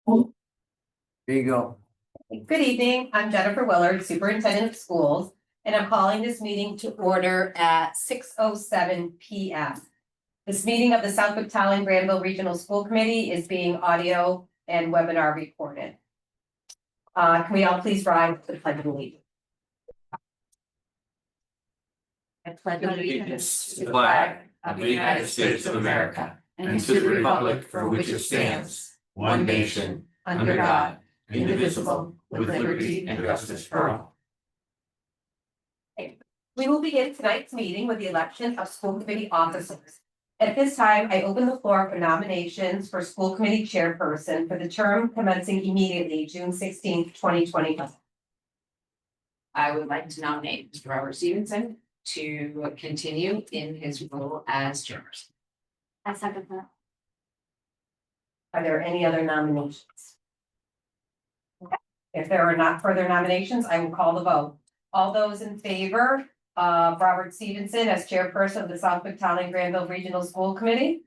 There you go. Good evening, I'm Jennifer Willard, Superintendent of Schools, and I'm calling this meeting to order at 6:07 p.m. This meeting of the Southwick Talon Granville Regional School Committee is being audio and webinar recorded. Can we all please rise to the pledge of allegiance? I pledge allegiance to the flag of the United States of America and to the republic for which it stands, one nation, under God, indivisible, with liberty and justice for all. We will begin tonight's meeting with the election of school committee officers. At this time, I open the floor for nominations for school committee chairperson for the term commencing immediately June 16th, 2021. I would like to nominate Mr. Robert Stevenson to continue in his role as chairperson. I second that. Are there any other nominations? Okay. If there are not further nominations, I will call the vote. All those in favor of Robert Stevenson as chairperson of the Southwick Talon Granville Regional School Committee,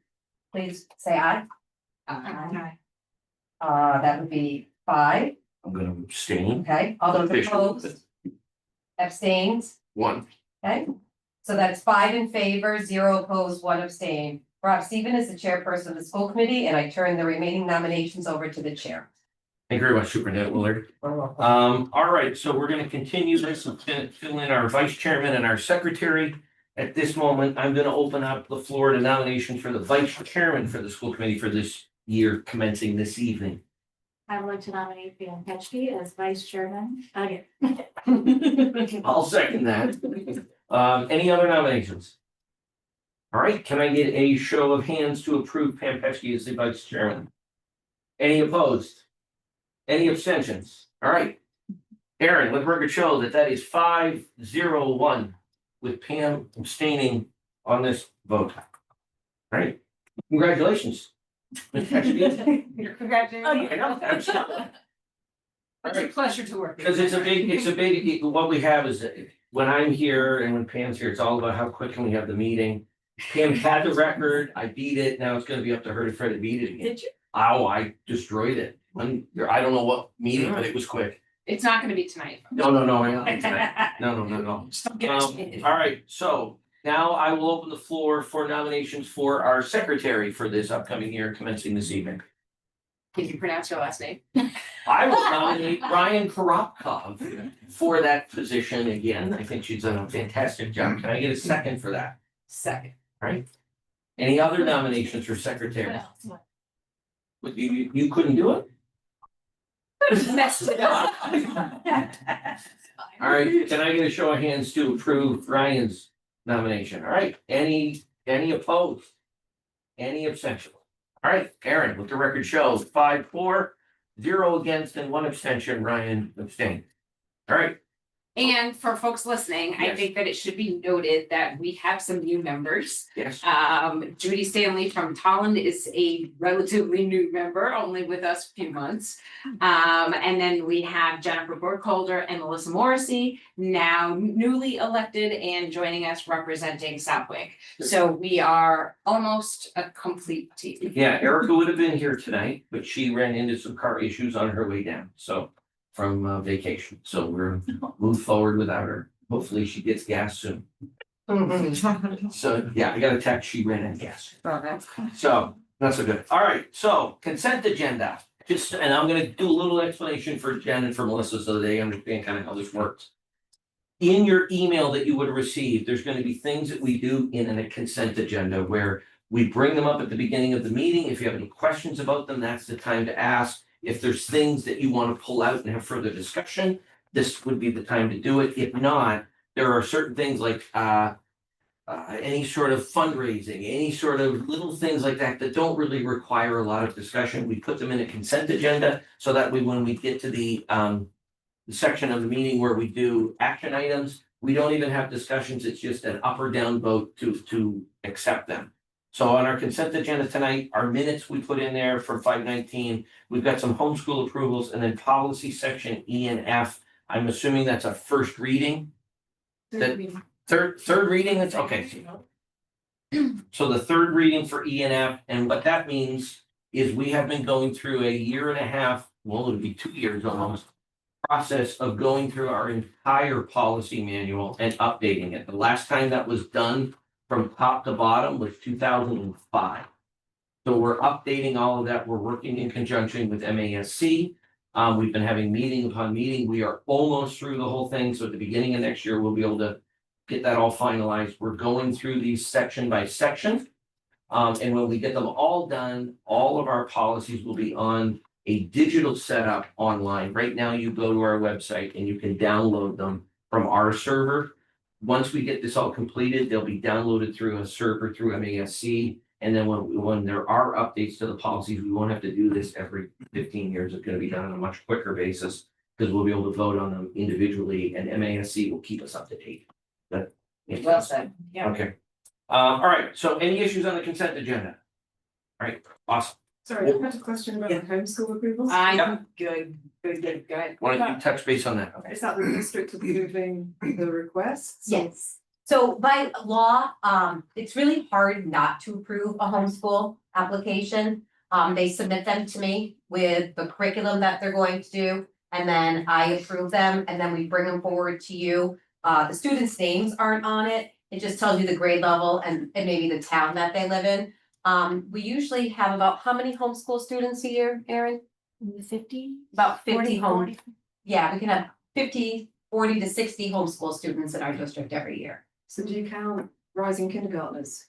please say aye. Aye. That would be 5. I'm gonna abstain. Okay, all those opposed? Abstained? 1. Okay, so that's 5 in favor, 0 opposed, 1 abstain. Rob Stephen is the chairperson of the school committee, and I turn the remaining nominations over to the chair. Thank you very much, Superintendent Willard. All right, so we're gonna continue this and fill in our vice chairman and our secretary. At this moment, I'm gonna open up the floor to nominations for the vice chairman for the school committee for this year commencing this evening. I would like to nominate Dan Ketchke as vice chairman. Okay. I'll second that. Any other nominations? All right, can I get a show of hands to approve Pam Pesky as the vice chairman? Any opposed? Any abstentions? All right. Aaron, let the record show that that is 5-0-1 with Pam abstaining on this vote. All right, congratulations. Ms. Pesky. Congratulations. I know, absolutely. It's a pleasure to work. Because it's a big, what we have is that when I'm here and when Pam's here, it's all about how quick can we have the meeting. Pam had the record, I beat it, now it's gonna be up to her to try to beat it again. Did you? Oh, I destroyed it. I don't know what meeting, but it was quick. It's not gonna be tonight. No, I don't think tonight. No. All right, so now I will open the floor for nominations for our secretary for this upcoming year commencing this evening. Can you pronounce your last name? I will nominate Brian Koropkov for that position again. I think she's done a fantastic job. Can I get a second for that? Second. Right? Any other nominations for secretary? What, you couldn't do it? Messed it up. All right, can I get a show of hands to approve Ryan's nomination? All right, any opposed? Any abstention? All right, Aaron, what the record shows, 5-4, 0 against and 1 abstention, Ryan abstained. All right. And for folks listening, I Yes. think that it should be noted that we have some new members. Yes, Judy Stanley from Tolland is a relatively new member, only with us a few months. And then we have Jennifer Burkholder and Melissa Morrissey, now newly elected and joining us representing Southwick. So we are almost a complete team. yeah, Erica would have been here tonight, but she ran into some car issues on her way down, so from vacation, so we're moved forward without her. Hopefully she gets gas soon. So, yeah, I got a text, she ran out of gas. So, not so good. All right, so consent agenda. And I'm gonna do a little explanation for Jen and for Melissa so they understand kind of how this works. In your email that you would have received, there's gonna be things that we do in a consent agenda where we bring them up at the beginning of the meeting. If you have any questions about them, that's the time to ask. If there's things that you want to pull out and have further discussion, this would be the time to do it. If not, there are certain things like any sort of fundraising, any sort of little things like that that don't really require a lot of discussion. We put them in a consent agenda so that way when we get to the section of the meeting where we do action items, we don't even have discussions. It's just an up or down vote to accept them. So on our consent agenda tonight, our minutes we put in there for 5/19, we've got some homeschool approvals and then policy section E and F. I'm assuming that's a first reading. Third reading, that's okay. So the third reading for E and F, and what that means is we have been going through a year and a half, well, it'll be 2 years almost, process of going through our entire policy manual and updating it. The last time that was done from top to bottom was 2005. So we're updating all of that. We're working in conjunction with MASC. We've been having meeting upon meeting. We are almost through the whole thing. So at the beginning of next year, we'll be able to get that all finalized. We're going through these section by section. And when we get them all done, all of our policies will be on a digital setup online. Right now, you go to our website and you can download them from our server. Once we get this all completed, they'll be downloaded through a server through MASC. And then when there are updates to the policies, we won't have to do this every 15 years. It's going to be done on a much quicker basis because we'll be able to vote on them individually and MASC will keep us up to date. That makes Well sense? said, yeah. Okay. All right, so any issues on the consent agenda? All right, awesome. Sorry, I had a question about the homeschool approvals. I'm good, good. Why don't you touch base on that? Is that the district approving the requests? Yes. So by law, it's really hard not to approve a homeschool application. They submit them to me with the curriculum that they're going to do, and then I approve them, and then we bring them forward to you. The students' names aren't on it. It just tells you the grade level and maybe the town that they live in. We usually have about how many homeschool students a year, Erin? 50? About 50 home. 40. Yeah, we can have 40 to 60 homeschool students in our district every year. So do you count rising kindergartners?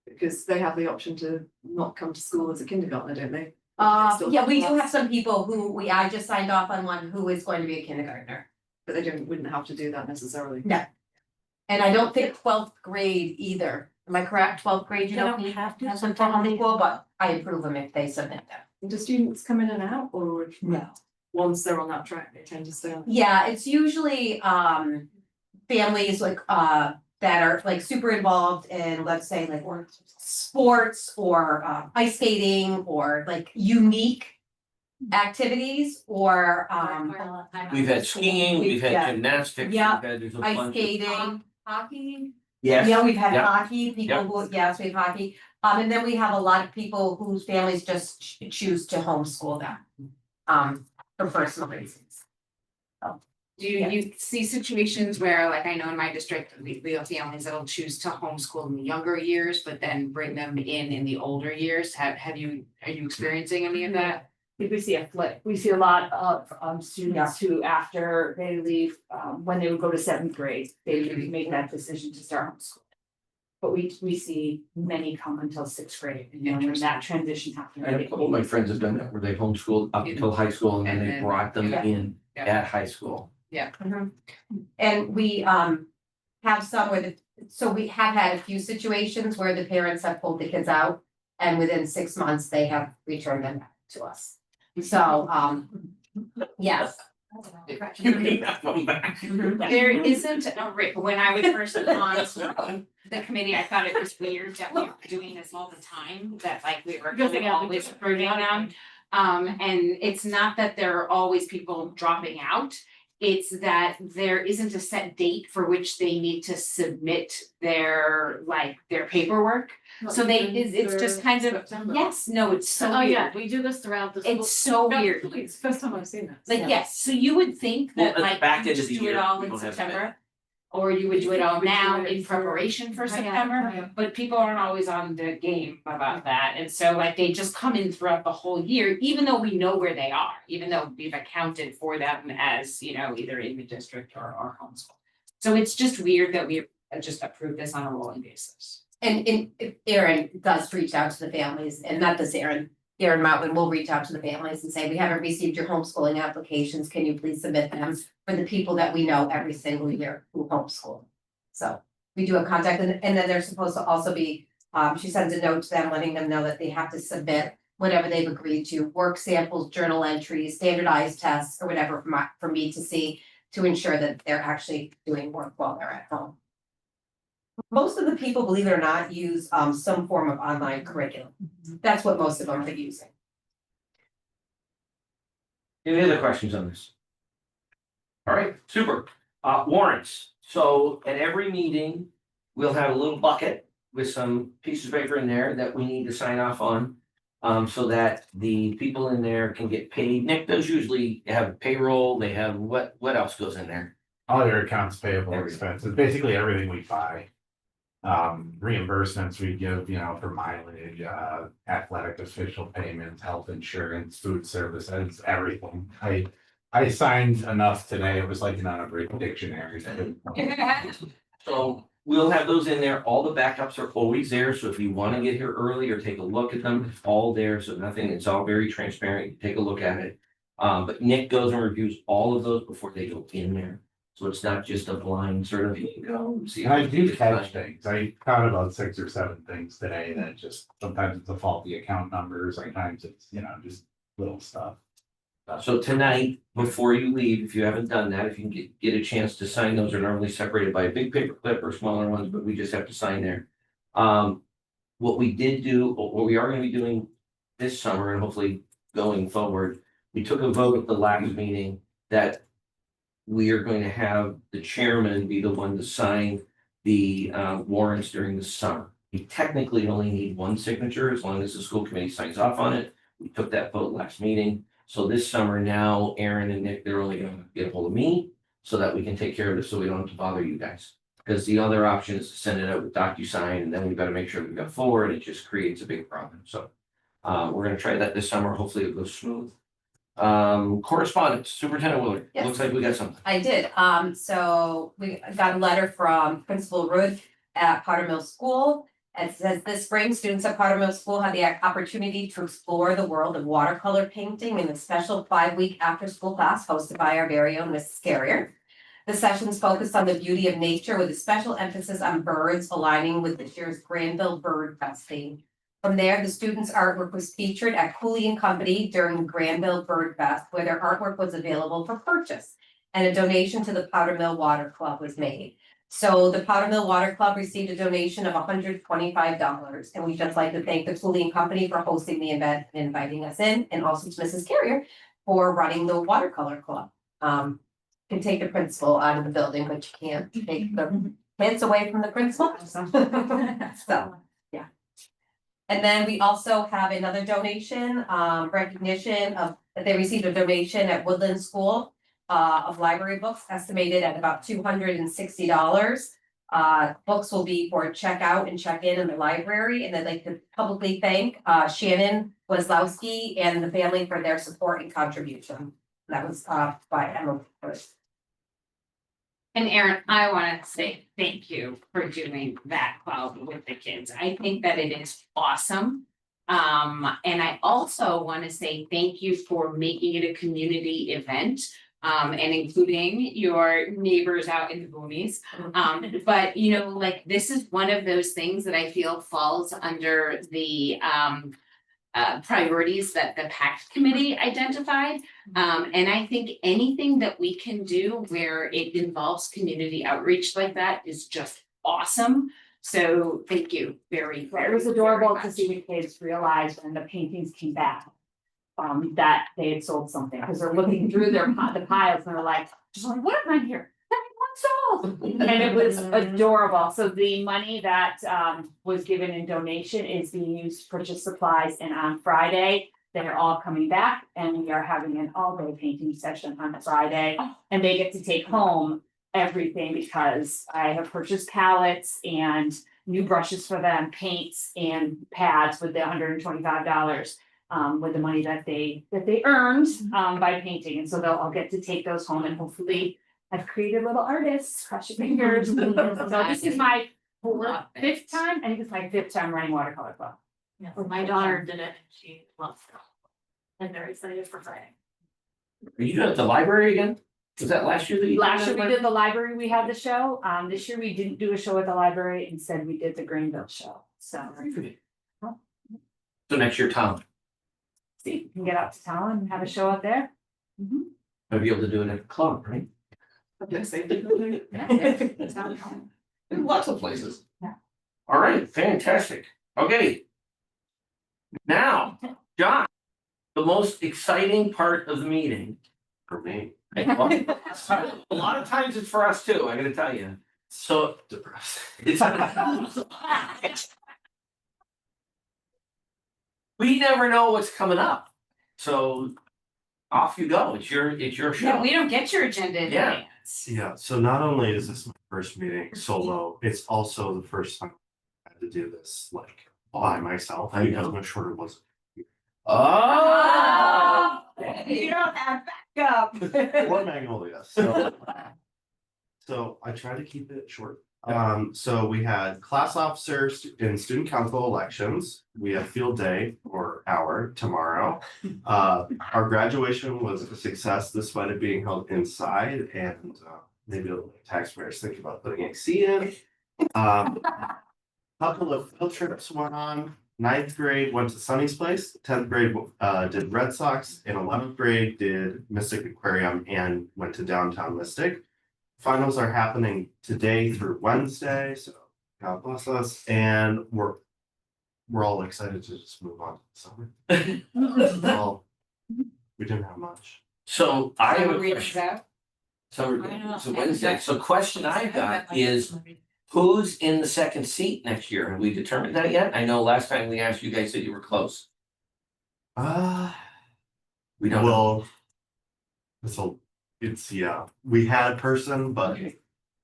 Because they have the option to not come to school as a kindergartner, don't they? Yeah, we do have some people who I just signed off on one who is going to be a kindergartner. But they wouldn't have to do that necessarily. No. And I don't think 12th grade either. Am I correct? 12th grade, you They don't don't need have to, have them for sometimes they- homeschool, but I approve them if they submit them. And do students come in and out or No. once they're on that track, they tend to stay on? Yeah, it's usually families like that are like super involved in, let's say, like or sports or ice skating or like unique activities or We've had skiing, we've had Yeah. gymnastics, we've Yeah. had, there's a ice bunch of. skating. Hockey? Yes, Yeah, we've had yeah. hockey, people who, yes, we have hockey. And then we have a lot of people whose families just choose to homeschool them. For personal reasons. Do you see situations where, like, I know in my district, we have families that'll choose to homeschool in the younger years, but then bring them in the older years? Are you experiencing any of that? think we see a flip. We see a lot of students who, after they leave, when they would go to 7th grade, they would make that decision to start homeschool. But we see many come until 6th grade, and when that transition happens. And a couple of my friends have done that, where they've homeschooled up until high school and then And they then- brought them yeah. in Yeah. at high school. And we have some where so we have had a few situations where the parents have pulled the kids out. And within 6 months, they have returned them back to us. So yes. You may not come back. There isn't a when I was first on the committee, I thought it was weird that we were doing this all the time, that like we were always approving them. And it's not that there are always people dropping out. It's that there isn't a set date for which they need to submit their paperwork. So it's just kind of, yes, no, it's so Oh, yeah, weird. we do this throughout the school. It's so weird. It's the first time I've seen that. Like, yes, so you would think Well, that at the like back you end of just the do it year, all we in don't have September. Or you would do it all We do now it in for- preparation for Yeah. September, Yeah. but people aren't always on the game about that. And so like they just come in throughout the whole year, even though we know where they are, even though we've accounted for them as, either in the district or homeschool. So it's just weird that we just approve this on a rolling basis. And if Erin does reach out to the families, and not this Erin Mountain will reach out to the families and say, we haven't received your homeschooling applications, can you please submit them for the people that we know every single year who homeschool? So we do a contact, and then they're supposed to also be, she sends a note to them letting them know that they have to submit whatever they've agreed to, work samples, journal entries, standardized tests, or whatever for me to see, to ensure that they're actually doing work while they're at home. Most of the people, believe it or not, use some form of online curriculum. That's what most of them are using. Any other questions on this? All right, super. Warrants. So at every meeting, we'll have a little bucket with some pieces of paper in there that we need to sign off on. so that the people in there can get paid. Nick, those usually have payroll, they have, what else goes in there? All your accounts payable Everything. expenses, basically everything we buy. Reimbursements we give, for mileage, athletic official payments, health insurance, food services, everything. I signed enough today, it was like an unabridged dictionary. So we'll have those in there. All the backups are always there. So if you want to get here early or take a look at them, it's all there. So nothing, it's all very transparent. You take a look at it. But Nick goes and reviews all of those before they go in there. So it's not just a blind sort of, you can go and see. And I do catch things, I caught about 6 or 7 things today that just, sometimes it's a faulty account number, sometimes it's, just little stuff. So tonight, before you leave, if you haven't done that, if you can get a chance to sign, those are normally separated by a big paper clip or smaller ones, but we just have to sign there. What we did do, or what we are gonna be doing this summer and hopefully going forward, we took a vote at the last meeting that we are going to have the chairman be the one to sign the warrants during the summer. We technically only need one signature as long as the school committee signs off on it. We took that vote last meeting. So this summer now, Aaron and Nick, they're only gonna get a hold of me so that we can take care of this, so we don't have to bother you guys. Because the other option is to send it out with DocuSign, and then we've got to make sure we go forward. It just creates a big problem. So we're gonna try that this summer. Hopefully it goes smooth. Correspondence, Superintendent Willard. Yes. Looks like we got something. I did, so we got a letter from Principal Rood at Potter Mill School. It says this spring, students at Potter Mill School had the opportunity to explore the world of watercolor painting in a special 5-week after-school class hosted by our very own Mrs. Carrier. The sessions focused on the beauty of nature with a special emphasis on birds, aligning with this year's Granville Bird Fest theme. From there, the students' artwork was featured at Cooley and Company during the Granville Bird Fest, where their artwork was available for purchase, and a donation to the Powder Mill Water Club was made. So the Powder Mill Water Club received a donation of $125, and we'd just like to thank the Cooley and Company for hosting the event and inviting us in, and also to Mrs. Carrier for running the watercolor club. Can take the principal out of the building, but you can't take the kids away from the principal. So, yeah. And then we also have another donation, recognition of, that they received a donation at Woodland School of library books estimated at about $260. Books will be for check out and check in the library, and I'd like to publicly thank Shannon Wazlowski and the family for their support and contribution. That was by Emma. And Erin, I want to say thank you for doing that club with the kids. I think that it is awesome. And I also want to say thank you for making it a community event. And including your neighbors out in the boonies. But like, this is one of those things that I feel falls under the priorities that the PACT committee identified. And I think anything that we can do where it involves community outreach like that is just awesome. So thank you very, very, It was very adorable to much. see the kids realize when the paintings came back. That they had sold something, because they're looking through the piles and they're like, what am I here? Sold. And it was adorable. So the money that was given in donation is being used to purchase supplies, and on Friday, they're all coming back and we are having an all-day painting session on Friday. And they get to take home everything, because I have purchased palettes and new brushes for them, paints and pads with the $125. With the money that they earned by painting, and so they'll all get to take those home, and hopefully I've created little artists, cross your fingers. So this is my fifth time, I think it's my 5th time running watercolor club. Yeah, my daughter did it, and she loves it. I'm very excited for Friday. Are you doing it at the library again? Was that last year that you? Last year we did the library, we had the show, this year we didn't do a show at the library, instead we did the Greenville show, so. So next year, Tom, See, you can get out to town and have a show out there. I'll be able to do it at the club, right? In lots of places. Yeah. All right, fantastic. Okay. Now, John, the most exciting part of the meeting for me. A lot of times it's for us too, I gotta tell you. So it's we never know what's coming up. So off you go. It's your Yeah, show. we don't get your agenda in Yeah. advance. Yeah, so not only is this my first meeting solo, it's also the first time I had to do this like by myself I know. because my shorter was. Oh. You don't have backup. Or Magnolia, so I try to keep it short. So we had class officer and student council elections. We have field day or hour tomorrow. Our graduation was a success despite it being held inside, and maybe it'll make taxpayers think about putting AC in. Couple of field trips went on. 9th grade went to Sunny's Place, 10th grade did Red Sox, and 11th grade did Mystic Aquarium and went to downtown Mystic. Finals are happening today through Wednesday, so God bless us, and we're all excited to just move on to the summer. Well, we didn't have much. So I have a Read question. that. So I know. it's a Wednesday. So question I've got is who's in the second seat next year? Have we determined that yet? I know last time we asked you guys that you were close. We don't know. Well, yeah, we had a person, but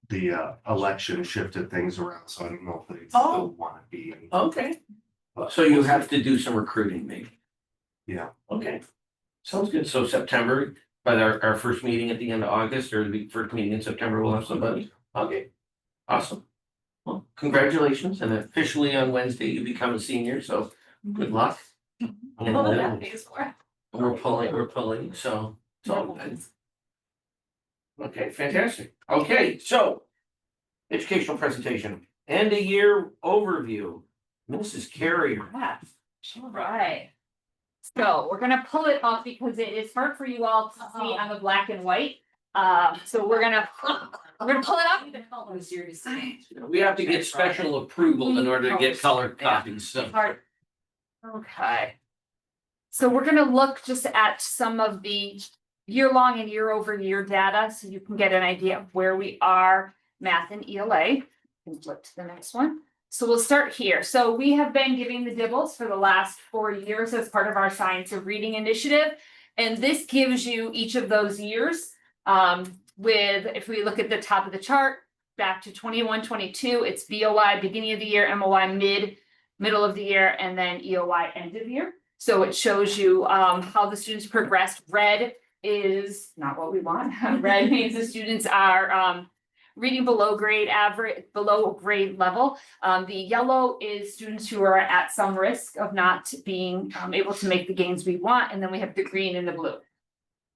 the election shifted things around, so I don't know if they Oh. still want to be. Okay, But so you have to do some recruiting maybe. Yeah. Okay, sounds good. So September, by our first meeting at the end of August or the first meeting in September, we'll have somebody. Okay, awesome. Well, congratulations, and officially on Wednesday you become a senior, so good luck. And, All that pays for. we're pulling, so it's all good. Okay, fantastic. Okay, so educational presentation, end of year overview. Mrs. Carrier. All right. So we're gonna pull it off because it is hard for you all to see on the black and white. So we're gonna pull it up. We have to get special approval in order to get colored copies, so. Hard. Okay. So we're gonna look just at some of the year-long and year-over-year data, so you can get an idea of where we are, math and ELA. Can flip to the next one. So we'll start here. So we have been giving the dibbles for the last 4 years as part of our Science of Reading initiative. And this gives you each of those years. With, if we look at the top of the chart, back to 21, 22, it's BOI beginning of the year, MOI middle of the year, and then EOI end of year. So it shows you how the students progressed. Red is not what we want. Red means the students are reading below grade average, below grade level. The yellow is students who are at some risk of not being able to make the gains we want. And then we have the green and the blue.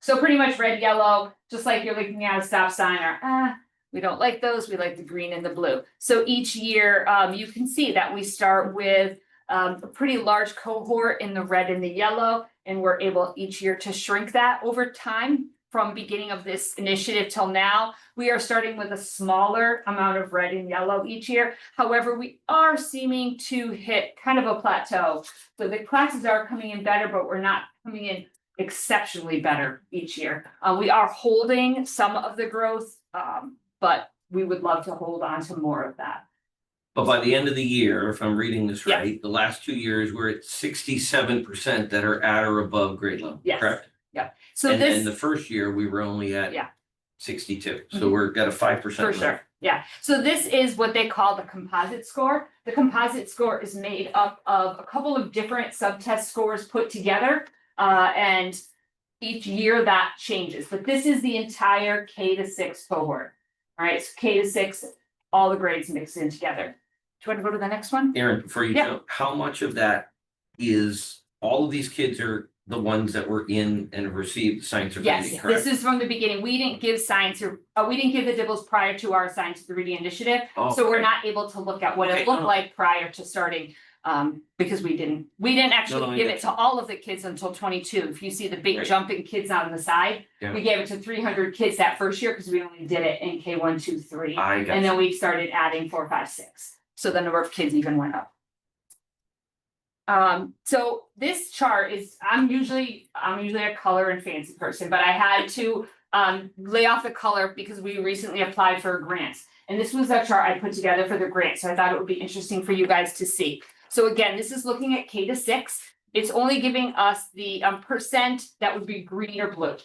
So pretty much red, yellow, just like you're looking at a stop sign or we don't like those, we like the green and the blue. So each year you can see that we start with a pretty large cohort in the red and the yellow, and we're able each year to shrink that over time. From beginning of this initiative till now, we are starting with a smaller amount of red and yellow each year. However, we are seeming to hit kind of a plateau. So the classes are coming in better, but we're not coming in exceptionally better each year. We are holding some of the growth, but we would love to hold on to more of that. But by the end of the year, if I'm reading this Yes. right, the last 2 years, we're at 67% that are at or above grade level, Yes. correct? So And this. then the first year, we were only at Yeah. 62, so we're got a 5%. For sure, yeah. So this is what they call the composite score. The composite score is made up of a couple of different subtest scores put together. And each year that changes, but this is the entire K-6 cohort. All right, so K-6, all the grades mixed in together. Do you want to go to the next one? Aaron, before you Yeah. go, how much of that is, all of these kids are the ones that were in and have received science of reading, Yes, correct? this is from the beginning. We didn't give science or, we didn't give the dibbles prior to our Science of the Reading initiative. Oh, So we're okay. not able to look at what Okay. it looked like prior to starting, because we didn't No, actually I give get it to all of the kids until 22. If you see the big Right. jumping kids on the side, Yeah. we gave it to 300 kids that first year because we only did it in K1, 2, 3. I got And you. then we started adding 4, 5, 6. So the number of kids even went up. So this chart is, I'm usually a color and fancy person, but I had to lay off the color because we recently applied for grants. And this was a chart I put together for the grant, so I thought it would be interesting for you guys to see. So again, this is looking at K-6. it's only giving us the percent that would be green or blue.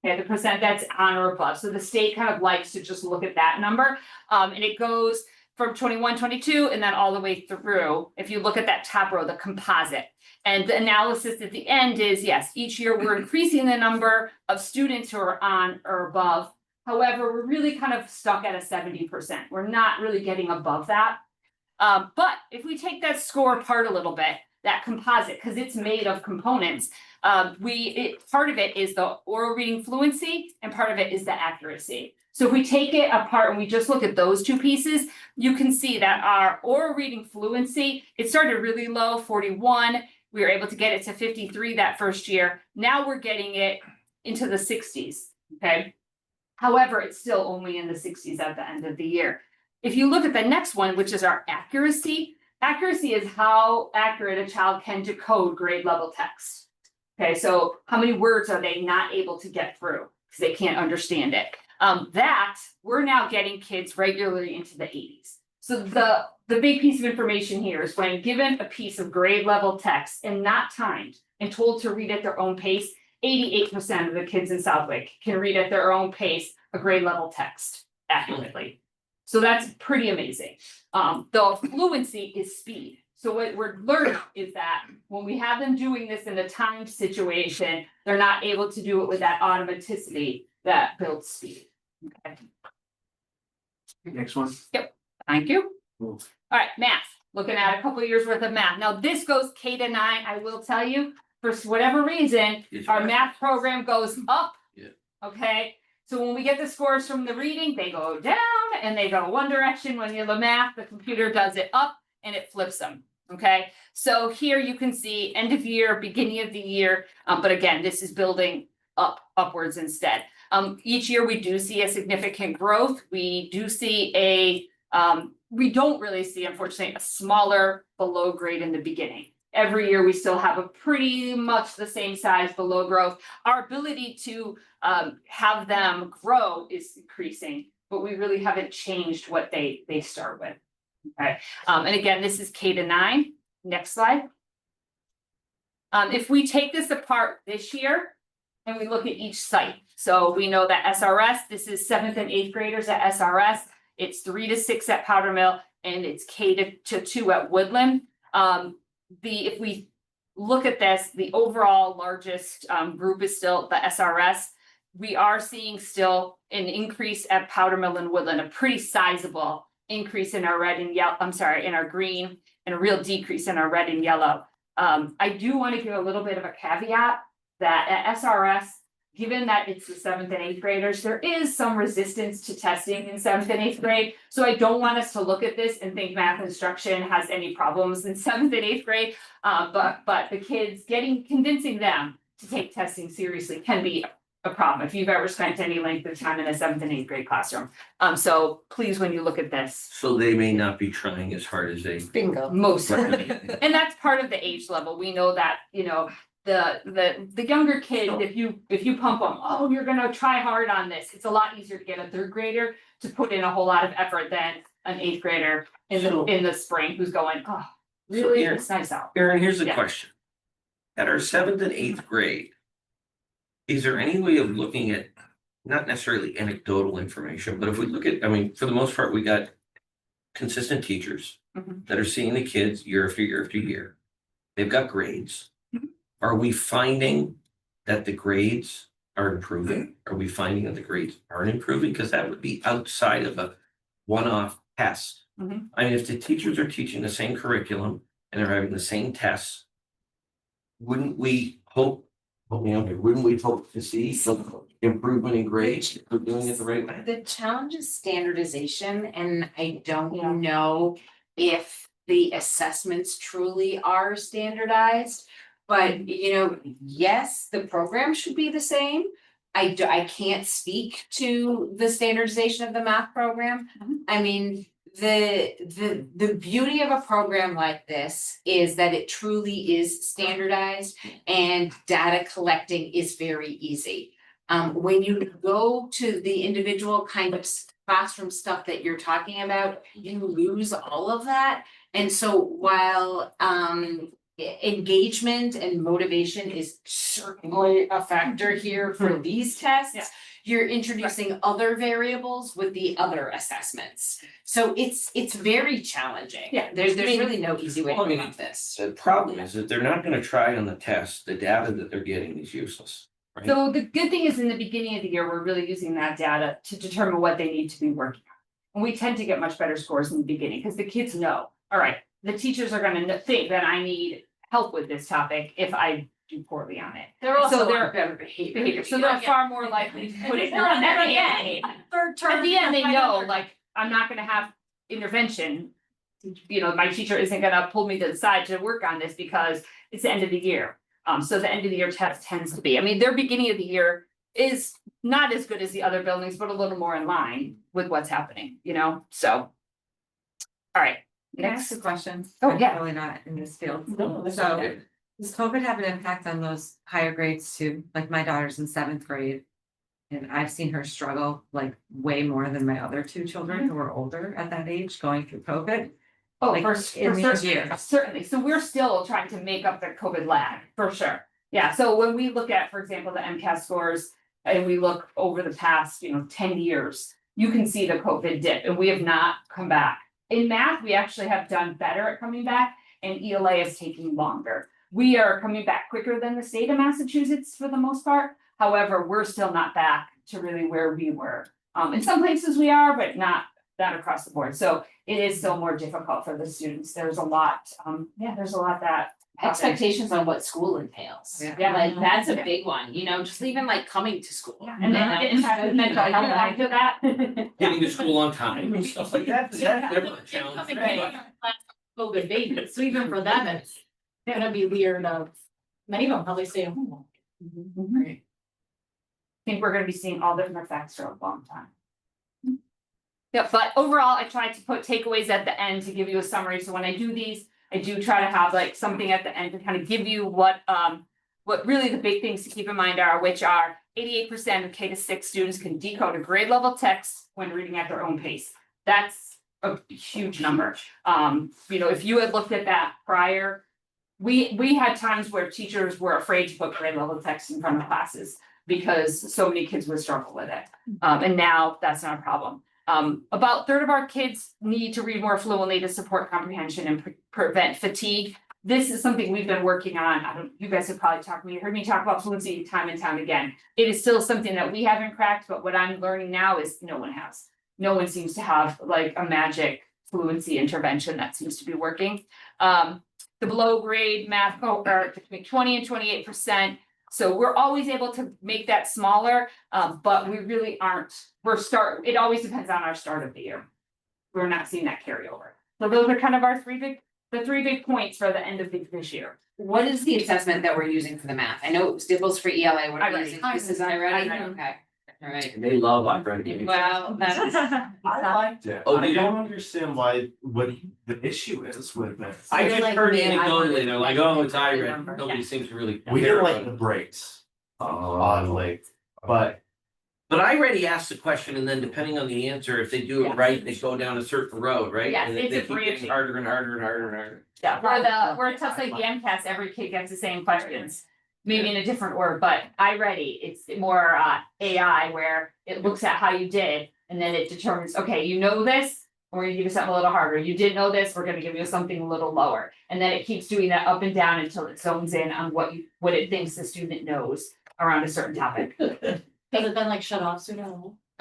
Okay, the percent that's on or above, so the state kind of likes to just look at that number, and it goes from 21, 22, and then all the way through, if you look at that top row, the composite. And the analysis at the end is, yes, each year we're increasing the number of students who are on or above. However, we're really kind of stuck at a 70%. We're not really getting above that. But if we take that score apart a little bit, that composite, because it's made of components, part of it is the oral reading fluency and part of it is the accuracy. So if we take it apart and we just look at those two pieces, you can see that our oral reading fluency, it started really low, 41. We were able to get it to 53 that first year. Now we're getting it into the 60s, okay? However, it's still only in the 60s at the end of the year. If you look at the next one, which is our accuracy, accuracy is how accurate a child can decode grade level text. Okay, so how many words are they not able to get through because they can't understand it? That we're now getting kids regularly into the 80s. So the big piece of information here is when given a piece of grade level text and not timed and told to read at their own pace, 88% of the kids in Southwick can read at their own pace a grade level text accurately. So that's pretty amazing. The fluency is speed. So what we're learning is that when we have them doing this in a timed situation, they're not able to do it with that automaticity that builds speed. Okay. Next one. Thank you. Cool. All right, math. Looking at a couple of years worth of math. Now this goes K to 9. I will tell you, for whatever reason, our math program goes up. Yeah. Okay. So when we get the scores from the reading, they go down and they go one direction. When you do the math, the computer does it up and it flips them. Okay. So here you can see end of year, beginning of the year. But again, this is building upwards instead. Each year we do see a significant growth. We do see we don't really see, unfortunately, a smaller below grade in the beginning. Every year we still have a pretty much the same size below growth. Our ability to have them grow is increasing, but we really haven't changed what they start with. Okay, and again, this is K to 9. Next slide. If we take this apart this year and we look at each site, so we know that SRS, this is 7th and 8th graders at SRS. It's 3 to 6 at Powder Mill, and it's K to 2 at Woodland. If we look at this, the overall largest group is still the SRS. We are seeing still an increase at Powder Mill and Woodland, a pretty sizable increase in our red and yellow, in our green, and a real decrease in our red and yellow. I do want to give a little bit of a caveat that at SRS, given that it's the 7th and 8th graders, there is some resistance to testing in 7th and 8th grade. So I don't want us to look at this and think math instruction has any problems in 7th and 8th grade. But the kids convincing them to take testing seriously can be a problem if you've ever spent any length of time in a 7th and 8th grade classroom. So please, when you look at this. So they may not be trying as hard as they. Bingo. Most certainly. And that's part of the age level. We know that, the younger kids, if you pump them, oh, you're gonna try hard on this. It's a lot easier to get a 3rd grader to put in a whole lot of effort than an 8th grader in the spring who's going, oh, really? Aaron- It's nice out. Aaron, here's the Yeah. question. At our 7th and 8th grade, is there any way of looking at, not necessarily anecdotal information, but if we look at, for the most part, we got consistent teachers Mhm. that are seeing the kids year after year after year. They've got grades. Are we finding that the grades are improving? Are we finding that the grades aren't improving? Because that would be outside of a one-off test. Mhm. If the teachers are teaching the same curriculum and they're having the same tests, wouldn't we hope to see some improvement in grades if we're doing it the right way? The challenge is standardization, and I don't know if the assessments truly are standardized. But, yes, the program should be the same. I can't speak to the standardization of the math program. Mhm. The beauty of a program like this is that it truly is standardized and data collecting is very easy. When you go to the individual kind of classroom stuff that you're talking about, you lose all of that. And so while engagement and motivation is certainly a factor here for these tests. Yeah. You're introducing other variables with the other assessments. So it's very challenging. Yeah. There's I mean- really no easy way Well, I mean, around this. The problem is that they're not gonna try it on the test, the data that they're getting is useless. Right. So the good thing is in the beginning of the year, we're really using that data to determine what they need to be working on. And we tend to get much better scores in the beginning because the kids know, all right, the teachers are gonna think that I need help with this topic if I do poorly on it. They're also they're- on better behavior. So they're far more likely to put it on at the end. Third term. At the end, they know, like, I'm not gonna have intervention. You know, my teacher isn't gonna pull me to the side to work on this because it's the end of the year. So the end of the year test tends to be, I mean, their beginning of the year is not as good as the other buildings, but a little more in line with what's happening, you know, so. All right, Next next, question. Oh, I'm yeah. Really not in this field. No, that's So, okay. does COVID have an impact on those higher grades too? Like my daughter's in 7th grade. And I've seen her struggle like way more than my other 2 children who are older at that age going through COVID. oh, Like, in these certainly, years. certainly, so we're still trying to make up the COVID lag, for sure. Yeah, so when we look at, for example, the MCAS scores, and we look over the past, 10 years, you can see the COVID dip, and we have not come back. In math, we actually have done better at coming back, and ELA is taking longer. We are coming back quicker than the state of Massachusetts for the most part. However, we're still not back to really where we were. In some places we are, but not across the board. So it is still more difficult for the students. There's a lot, there's a lot that. Expectations on what school entails. Yeah. Like, that's a big one, just even like coming to school. And then it has mental health after that. Getting to school on time and stuff like that, that's never a challenge. COVID babies, so even for them, it's gonna be weird of, many of them probably stay at home. I think we're gonna be seeing all different effects for a long time. Yeah, but overall, I tried to put takeaways at the end to give you a summary, so when I do these, I do try to have like something at the end to kind of give you what really the big things to keep in mind are, which are 88% of K-6 students can decode a grade level text when reading at their own pace. That's a huge number. If you had looked at that prior, we had times where teachers were afraid to put grade level text in front of classes because so many kids would struggle with it. And now that's not a problem. About a third of our kids need to read more fluently to support comprehension and prevent fatigue. This is something we've been working on. You guys have probably heard me talk about fluency time and time again. It is still something that we haven't cracked, but what I'm learning now is no one has. No one seems to have like a magic fluency intervention that seems to be working. The below grade math cohort between 20 and 28%. So we're always able to make that smaller, but we really aren't, it always depends on our start of the year. We're not seeing that carryover. So those are kind of our three big points for the end of this year. What is the assessment that we're using for the math? I know Stibbles for ELA, what are we iReady. using? This is iReady, iReady. okay, all right. They love iReady. Well, that's. I liked it. Oh, I did you? don't understand what the issue is with it. I You're just like heard me, I anecdotally, wanted they're to like, like oh, it's I iReady, remember. nobody seems to really. We care didn't about like the it. breaks, Oh. oddly, but But iReady asks the question, and then depending on the answer, if they do it Yeah. right, they go down a certain road, right? Yes, And it's they a keep getting branching. harder and harder and harder and harder. Yeah, where it tests like the MCAS, every kid gets the same questions, maybe in a different order, but iReady, it's more AI where it looks at how you did. And then it determines, okay, you know this, we're gonna give you something a little harder. You didn't know this, we're gonna give you something a little lower. And then it keeps doing that up and down until it zones in on what it thinks the student knows around a certain topic. Has it been like shut off sooner?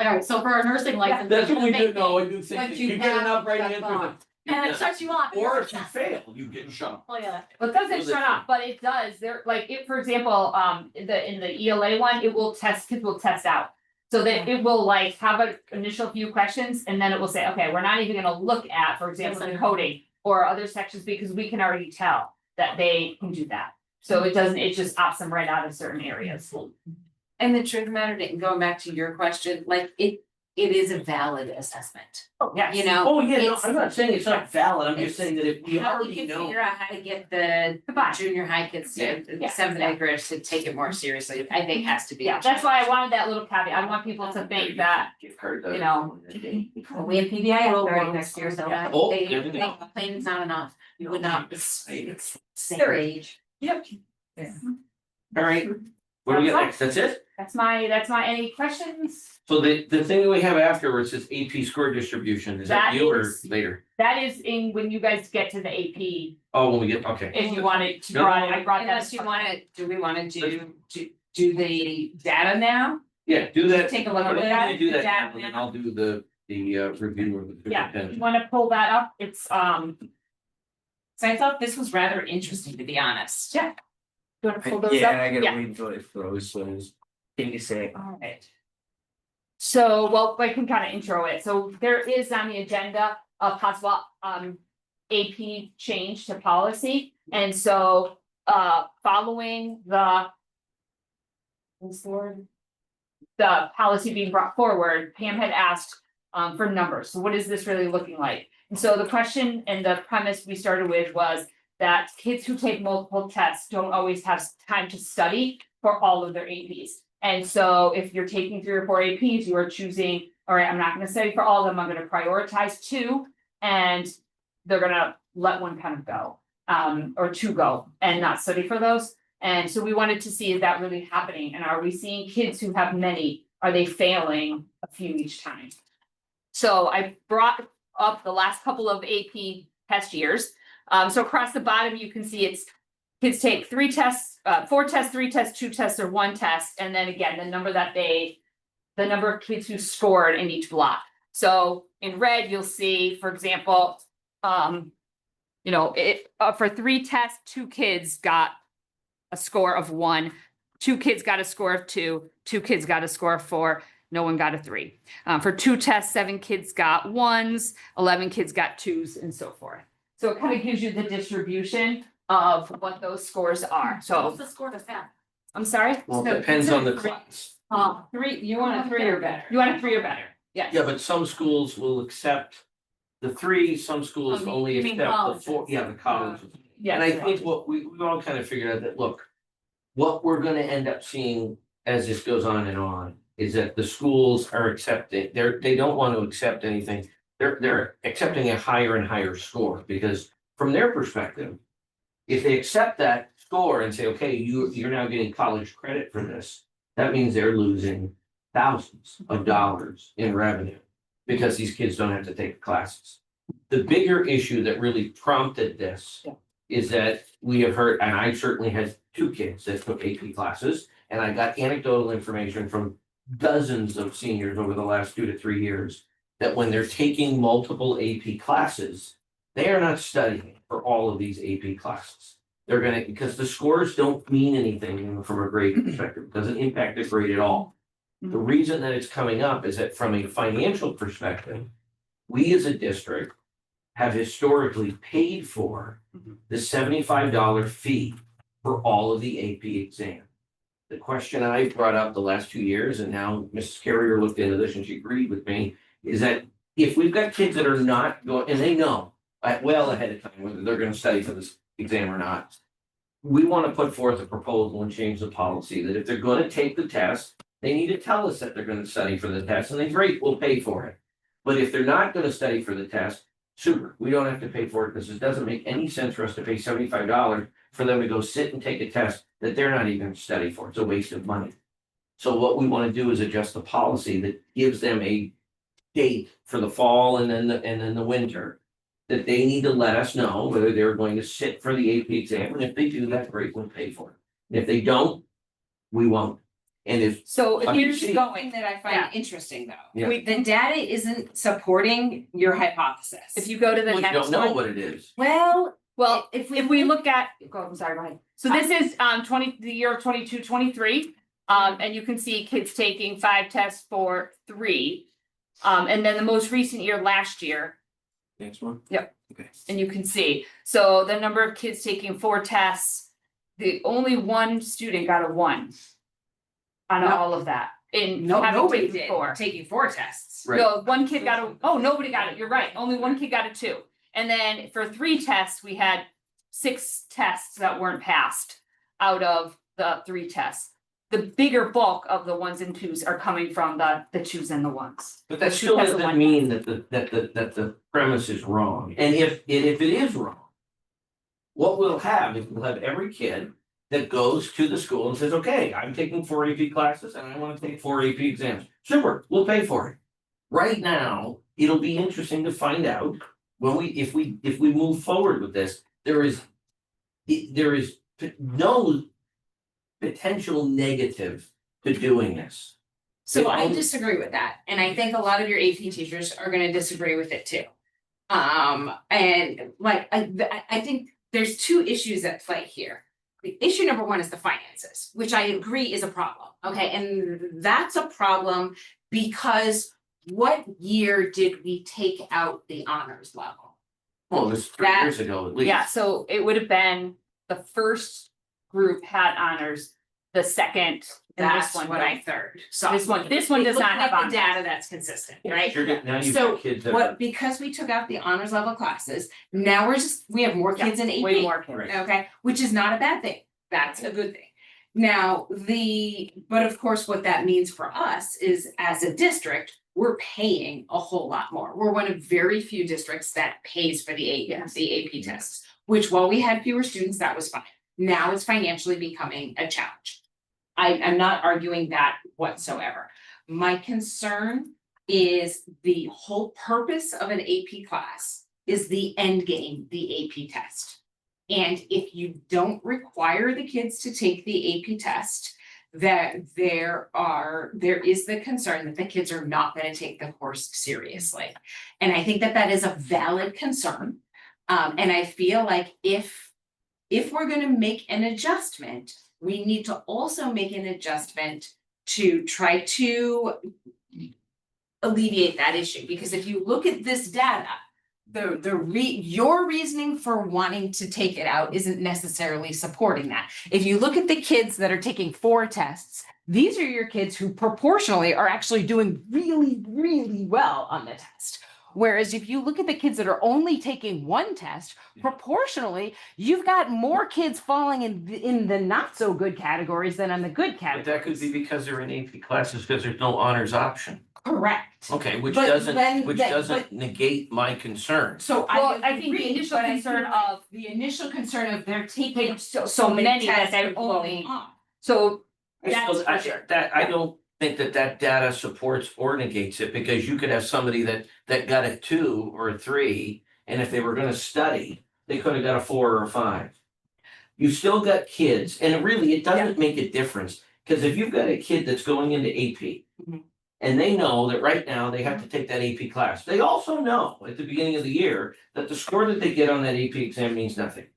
Alright, so for our nursing license. That's what we they- do, no, I do think, Once if you you get pass, enough right that's answers. on. And it shuts you off. Or if you fail, you get shut. Oh, yeah. Well, it doesn't Well, shut off, but it does, for example, in the ELA one, kids will test out. So that it will like have an initial few questions and then it will say, okay, we're not even gonna look at, for example, the coding or other sections because we can already tell that they can do that. So it just opts them right out of certain areas. And the truth of the matter, Dayton, going back to your question, like it is a valid assessment, Oh, yes. you know? Oh, yeah, no, It's- I'm not saying it's not valid, I'm just it's saying that if we How we already can know. figure out how to get the junior high kids, Yeah. seventh, eighth graders to take it more seriously, I think has to be. Yeah, that's why I wanted that little caveat. I don't want people to think that, You've heard that. you know. Well, we have PBIS starting next year, so Yeah. Oh, They, there we go. plain's not enough, you would not, it's their age. Yep. All right, what do we got next? That's it? That's my, any questions? So the thing that we have afterwards is AP score distribution, is that That you or is- later? That is in when you guys get to the AP, Oh, when we get, okay. if you wanted to No. I brought that. Unless you wanna, do we wanna do the data now? Yeah, do that. Take a look at Why don't that, you do the that now, data and then now. I'll do the review of the Yeah, superintendent. you wanna pull that up? It's, So I thought this was rather interesting, to be honest. Yeah. you wanna pull those up? Yeah, and I Yeah. gotta wait until it froze, so can you say? Alright. So, well, I can kind of intro it. So there is on the agenda a possible AP change to policy. And so following the the policy being brought forward, Pam had asked for numbers. So what is this really looking like? And so the question and the premise we started with was that kids who take multiple tests don't always have time to study for all of their APs. And so if you're taking 3 or 4 APs, you are choosing, all right, I'm not gonna study for all of them, I'm gonna prioritize 2. And they're gonna let one kind of go, or 2 go and not study for those. And so we wanted to see, is that really happening? And are we seeing kids who have many, are they failing a few each time? So I brought up the last couple of AP test years. So across the bottom, you can see it's kids take 3 tests, 4 tests, 3 tests, 2 tests, or 1 test, and then again, the number of kids who scored in each block. So in red, you'll see, for example, you know, for 3 tests, 2 kids got a score of 1, 2 kids got a score of 2, 2 kids got a score of 4, no one got a 3. For 2 tests, 7 kids got 1s, 11 kids got 2s, and so forth. So it kind of gives you the distribution of what those scores are. So What's the score to that? I'm sorry? Well, it depends on the class. 3, You want a 3 or better? you want a 3 or better? Yes. Yeah, but some schools will accept the 3, some schools Oh, you only mean accept the colleges. 4, yeah, the colleges. Yes. And I think what we've all kind of figured out that, look, what we're gonna end up seeing as this goes on and on is that the schools are accepting, they don't want to accept anything. They're accepting a higher and higher score because from their perspective, if they accept that score and say, okay, you're now getting college credit for this, that means they're losing thousands of dollars in revenue because these kids don't have to take classes. The bigger issue that really prompted this is that we have heard, and I certainly had 2 kids that took AP classes, and I got anecdotal information from dozens of seniors over the last 2 to 3 years that when they're taking multiple AP classes, they are not studying for all of these AP classes. They're gonna, because the scores don't mean anything from a grade perspective, it doesn't impact the grade at all. The reason that it's coming up is that from a financial perspective, we as a district have historically paid for the $75 fee for all of the AP exam. The question I brought up the last 2 years, and now Mrs. Carrier looked into this and she agreed with me, is that if we've got kids that are not going, and they know well ahead of time whether they're gonna study for this exam or not, we want to put forth a proposal and change the policy that if they're gonna take the test, they need to tell us that they're gonna study for the test, and then great, we'll pay for it. But if they're not gonna study for the test, super, we don't have to pay for it, because it doesn't make any sense for us to pay $75 for them to go sit and take a test that they're not even gonna study for. It's a waste of money. So what we want to do is adjust the policy that gives them a date for the fall and then the winter. That they need to let us know whether they're going to sit for the AP exam, and if they do that, great, we'll pay for it. And if they don't, we won't. And if, So if I you're mean, just see- going, That I Yeah. find interesting though. Yeah. The data isn't supporting your hypothesis. if you go to the well, you next don't know one. what it is. Well, Well, if if we look at, I'm sorry, go ahead. So this is the year of 22-23. And you can see kids taking 5 tests for 3. And then the most recent year, last year, Next one. and you can see, so the number of kids taking 4 tests, the only 1 student got a 1 on No. all of that. in No, having nobody taken did, 4. taking 4 tests. Right. No, one kid got a, oh, nobody got it, you're right, only one kid got a 2. And then for 3 tests, we had 6 tests that weren't passed out of the 3 tests. The bigger bulk of the 1s and 2s are coming from the 2s and the 1s. But that still doesn't mean that the premise is wrong, and if it is wrong. What we'll have is we'll have every kid that goes to the school and says, okay, I'm taking 4 AP classes and I want to take 4 AP exams. Super, we'll pay for it. Right now, it'll be interesting to find out when if we move forward with this, there is no potential negative to doing this. So I disagree with that, and I think a lot of your AP teachers are gonna disagree with it too. And like, I think there's 2 issues at play here. The issue number 1 is the finances, which I agree is a problem, okay? And that's a problem because what year did we take out the honors level? Well, this is 3 years ago at least. Yeah, so it would have been the first group had honors, the second, and this That's one. what I third saw. This one does not have the honors. data that's consistent, right? Now you've So got kids that. what, because we took out the honors level classes, now we have more kids in AP. Way more kids. Right. Okay, which is not a bad thing, that's a good thing. Now, but of course, what that means for us is as a district, we're paying a whole lot more. We're one of very few districts that pays for the AP tests, which while we had fewer students, that was fine. Now it's financially becoming a challenge. I'm not arguing that whatsoever. My concern is the whole purpose of an AP class is the end game, the AP test. And if you don't require the kids to take the AP test, that there is the concern that the kids are not going to take the course seriously. And I think that is a valid concern. And I feel like if we're going to make an adjustment, we need to also make an adjustment to try to alleviate that issue. Because if you look at this data, your reasoning for wanting to take it out isn't necessarily supporting that. If you look at the kids that are taking 4 tests, these are your kids who proportionally are actually doing really, really well on the test. Whereas if you look at the kids that are only taking 1 test, proportionally, you've got more kids falling in the not so good categories than on the good But categories. that could be because they're in AP classes because there's no honors option. Correct. Okay, which But doesn't then- negate my concern. So Well, I think the agree, initial but I concern feel of the initial concern of they're taking so many that tests they're and blowing only, off. so I still- that's for sure. I don't think that data supports or negates it, because you could have somebody that got a 2 or a 3, and if they were gonna study, they could have got a 4 or a 5. You still got kids, and it doesn't make a difference, because if you've got a kid that's going into AP. Mhm. And they know that right now they have to take that AP class. They also know at the beginning of the year that the score that they get on that AP exam means nothing.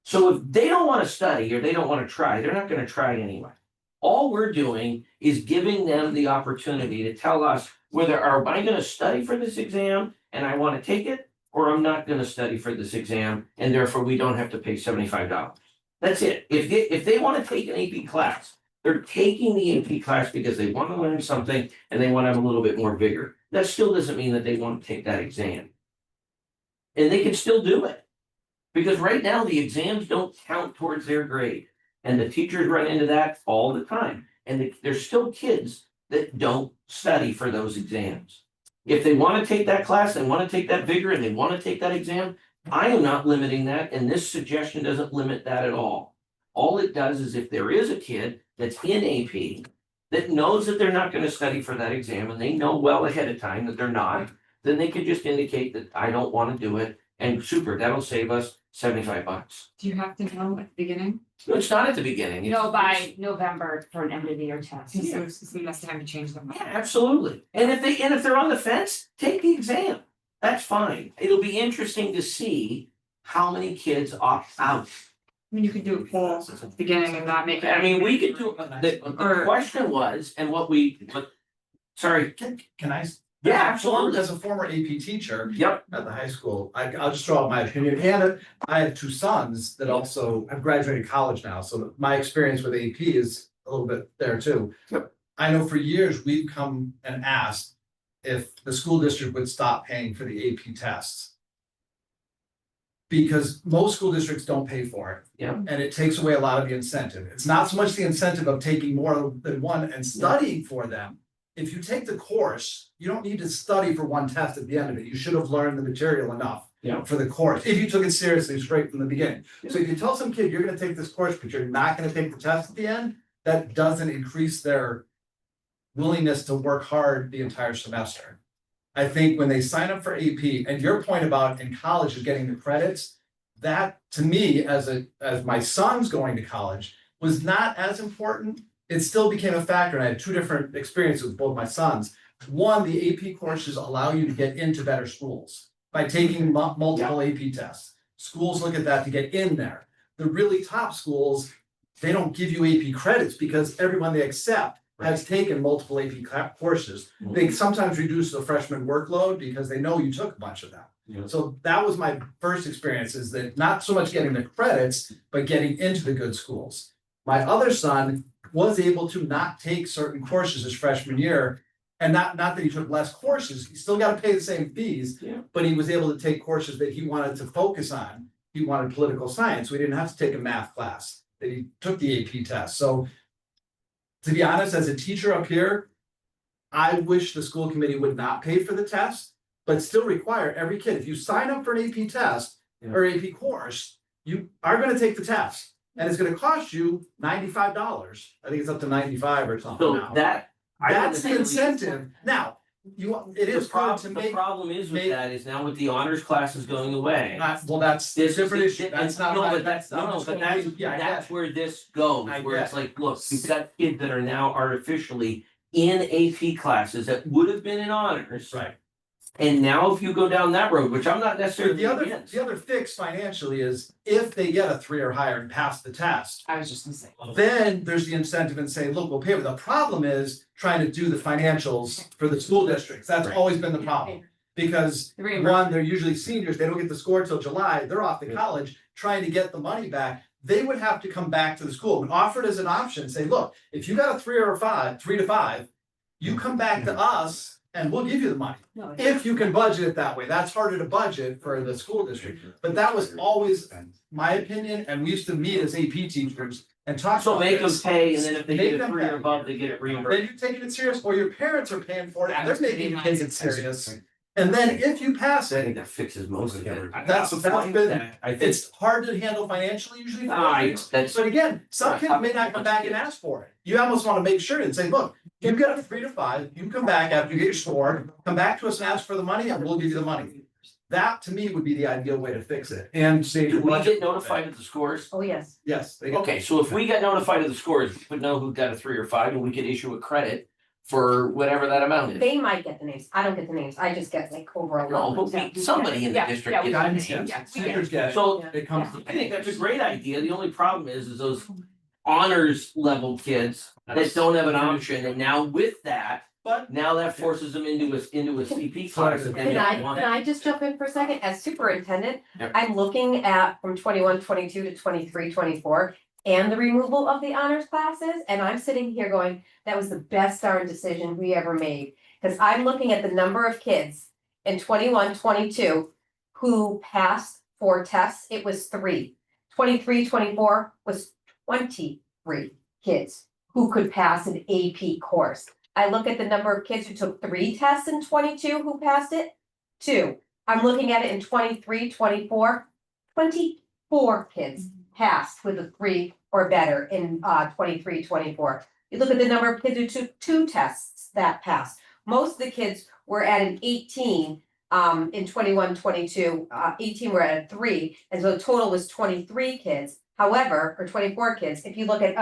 So if they don't want to study or they don't want to try, they're not going to try anyway. All we're doing is giving them the opportunity to tell us whether am I going to study for this exam and I want to take it, or I'm not going to study for this exam and therefore we don't have to pay $75. That's it. If they want to take an AP class, they're taking the AP class because they want to learn something and they want to have a little bit more vigor. That still doesn't mean that they want to take that exam. And they can still do it. Because right now the exams don't count towards their grade. And the teachers run into that all the time. And there's still kids that don't study for those exams. If they want to take that class, they want to take that vigor, and they want to take that exam, I am not limiting that, and this suggestion doesn't limit that at all. All it does is if there is a kid that's in AP that knows that they're not going to study for that exam, and they know well ahead of time that they're not, then they can just indicate that I don't want to do it, and super, that'll save us $75. Do you have to know at the beginning? No, it's not at the beginning. No, by November for an end of the year test. So you must have to change them. Yeah, absolutely. And if they're on the fence, take the exam. That's fine. It'll be interesting to see how many kids opt out. I mean, you could do it for at the beginning and not make it. I mean, we could do, the question was, and sorry. Can I? Yeah, absolutely. As a former AP teacher Yep. at the high school, I'll just throw out my opinion. And I have 2 sons that also have graduated college now, so my experience with AP is a little bit there too. Yep. I know for years, we've come and asked if the school district would stop paying for the AP tests. Because most school districts don't pay for it. Yeah. And it takes away a lot of the incentive. It's not so much the incentive of taking more than one and studying for them. If you take the course, you don't need to study for one test at the end of it. You should have learned the material enough. Yeah. For the course, if you took it seriously straight from the beginning. So if you tell some kid, you're gonna take this course, but you're not gonna take the test at the end, that doesn't increase their willingness to work hard the entire semester. I think when they sign up for AP, and your point about in college is getting the credits, that to me, as my son's going to college, was not as important. It still became a factor, and I had two different experiences with both my sons. One, the AP courses allow you to get into better schools by taking multiple AP tests. Schools look at that to get in there. The really top schools, they don't give you AP credits because everyone they accept has taken multiple AP courses. They sometimes reduce the freshman workload because they know you took a bunch of them. Yeah. So that was my first experience, is that not so much getting the credits, but getting into the good schools. My other son was able to not take certain courses his freshman year. And not that he took less courses, he still got to pay the same fees, but he was able to take courses that he wanted to focus on. He wanted political science, we didn't have to take a math class, that he took the AP test. So to be honest, as a teacher up here, I wish the school committee would not pay for the test, but still require every kid, if you sign up for an AP test or AP course, you are going to take the test. And it's going to cost you $95. I think it's up to 95 or something So now. That's the incentive. Now, it is hard to The make. problem is with that is now with the honors classes going away. Well, that's a This different issue. That's not. No, my- but that's, no, no, but that's, Yeah, I that's get where this goes, I where it's get like, look, you've got kids that are now artificially in AP classes that would have been in honors. it. Right. And now if you go down that road, which I'm not So necessarily against. the other fix financially is if they get a 3 or higher and pass the test, I was just gonna say. then there's the incentive and say, look, we'll pay for it. The problem is trying to do the financials for the school districts. That's Right. always been the problem. Because The reimbursement. one, they're usually seniors, they don't get the score till July, they're off to college, trying to get the money back. They would have to come back to the school and offer it as an option, say, look, if you got a 3 to 5, you come back to us and we'll give you the money. If you can budget it that way, that's harder to budget for the school district, but that was always my opinion, and we used to meet as AP teachers and talk So about make them this. pay, and then if they Make get a them 3 or pay. above, they get it reimbursed. Then you taking it serious, or your parents are paying for it, and they're making you take it serious. Right. And then if you pass I it, think that fixes most of it. That's been- I think. it's hard to handle financially usually. for I, kids. that's, But again, some kids may not come back and ask for it. You almost wanna make sure and say, look, you got a 3 to 5, you come back after you get your score, come back to us and ask for the money, and we'll give you the money. That to me would be the ideal way to fix it, and say. do we get notified of the scores? Oh, yes. Yes. they get- Okay, so if we got notified of the scores, we would know who got a 3 or 5, and we could issue a credit for whatever that amount is. They might get the names. I don't get the names. I just get like overall. No, but somebody in the Yeah, district yeah, we gets the Guidance, names. yes. Yeah, we get it. Teachers get it. So It comes. I think that's a great idea. The only problem is those honors level kids that don't have an option, and now with that, But now that forces them into a CP class that they Can I, don't want. can I just jump in for a second? As superintendent, Yep. I'm looking at from 21-22 to 23-24 and the removal of the honors classes, and I'm sitting here going, that was the best darn decision we ever made. Cause I'm looking at the number of kids in 21-22 who passed 4 tests, it was 3. 23-24 was 23 kids who could pass an AP course. I look at the number of kids who took 3 tests in 22 who passed it, 2. I'm looking at it in 23-24, 24 kids passed with a 3 or better in 23-24. You look at the number of kids who took 2 tests that passed. Most of the kids were at an 18 in 21-22, 18 were at a 3, and so the total was 23 kids. However, or 24 kids, if you look at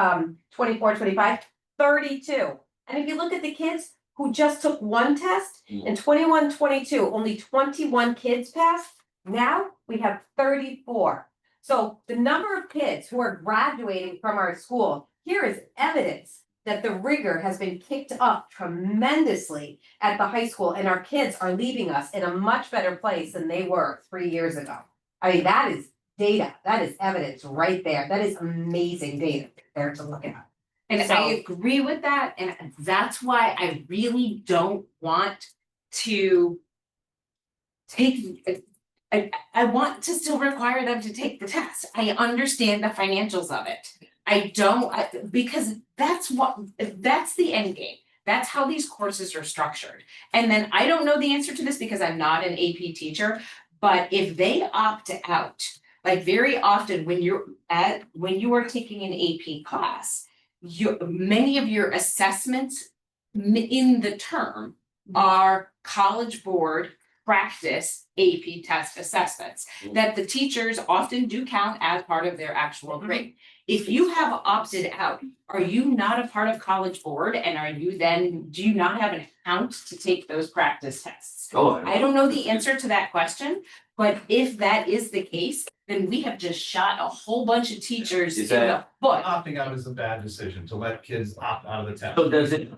24-25, 32. And if you look at the kids who just took 1 test in 21-22, only 21 kids passed. Now we have 34. So the number of kids who are graduating from our school, here is evidence that the rigor has been kicked up tremendously at the high school, and our kids are leaving us in a much better place than they were 3 years ago. I mean, that is data, that is evidence right there. That is amazing data there to look at. And I So- agree with that, and that's why I really don't want to take, I want to still require them to take the test. I understand the financials of it. I don't, because that's the end game. That's how these courses are structured. And then I don't know the answer to this because I'm not an AP teacher, but if they opt out, like very often when you are taking an AP class, many of your assessments in the term are College Board practice AP test assessments that the teachers often do count as part of their actual grade. If you have opted out, are you not a part of College Board and do you not have an account to take those practice tests? Oh, I don't know the answer to that question, but if that is the case, then we have just shot a whole bunch of teachers in Is the that- foot. Opting out is a bad decision to let kids opt out of the test. So does it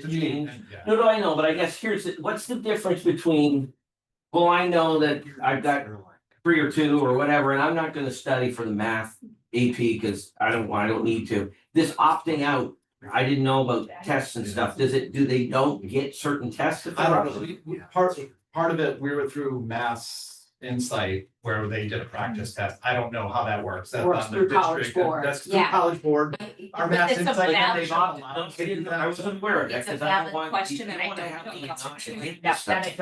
change? Yeah. No, I know, but I guess what's the difference between, well, I know that I've got 3 or 2 or whatever, and I'm not gonna study for the math AP because I don't need to. This opting out, I didn't know about tests and stuff. Do they don't get certain tests? If I they're don't know, part of it, we were through Mass Insight where they did a practice test. I don't know how that works. That's Works on the through College district, Board. that's through Yeah. College Board. Our But Mass it's a Insight, valid- they've opted out. I didn't know, I wasn't aware of that It's a because I don't valid want. question you and I wanna don't have know the the answer option to to it. make Yeah, this that I stuff.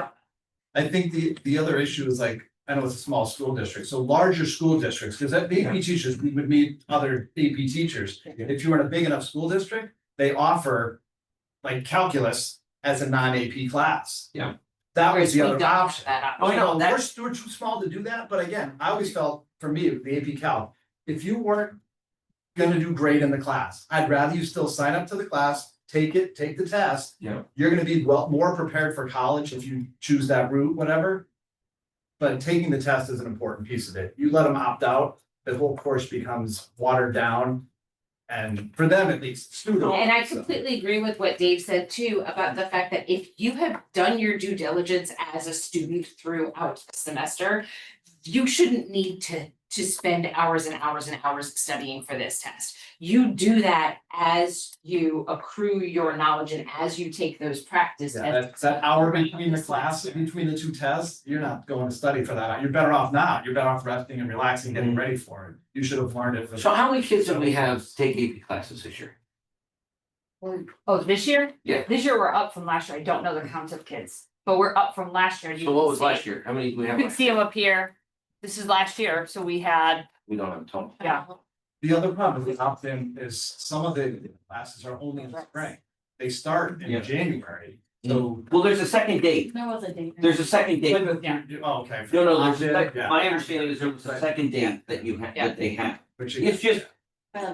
don't. I think the other issue is like, I know it's a small school district, so larger school districts, because at AP teachers, we would meet other AP teachers. If you were in a big enough school district, they offer like calculus as a non-AP class. Yeah. That was the We other don't have option. that option. Oh, I know, We're that's, we're too small to do that, but again, I always felt, for me, the AP Cal, if you weren't gonna do great in the class, I'd rather you still sign up to the class, take the test. Yeah. You're gonna be more prepared for college if you choose that route, whatever. But taking the test is an important piece of it. You let them opt out, the whole course becomes watered down. And for them, at least, students. And I completely agree with what Dave said too, about the fact that if you have done your due diligence as a student throughout the semester, you shouldn't need to spend hours and hours and hours studying for this test. You do that as you accrue your knowledge and as you take those practice Yeah, tests. that hour between the class, between the 2 tests, you're not going to study for that. You're better off not. You're better off resting and relaxing, getting ready for it. You should have learned it. so how many kids do we have take AP classes this year? Oh, this year? Yeah. This year we're up from last year. I don't know the count of kids, but we're up from last year. You So what can was see- last year? How many do we You have? can last see year? them up here. This is last year, so we had, We don't have a total. yeah, The other problem with opt-in is some of the classes are only in the spring. They start Yeah. in January, so. Well, there's a second date. There was a date. There's a second date. Yeah. Oh, okay. No, there's Opt-in, yeah. my understanding is there was a second date that you had, that they had. Which It's just,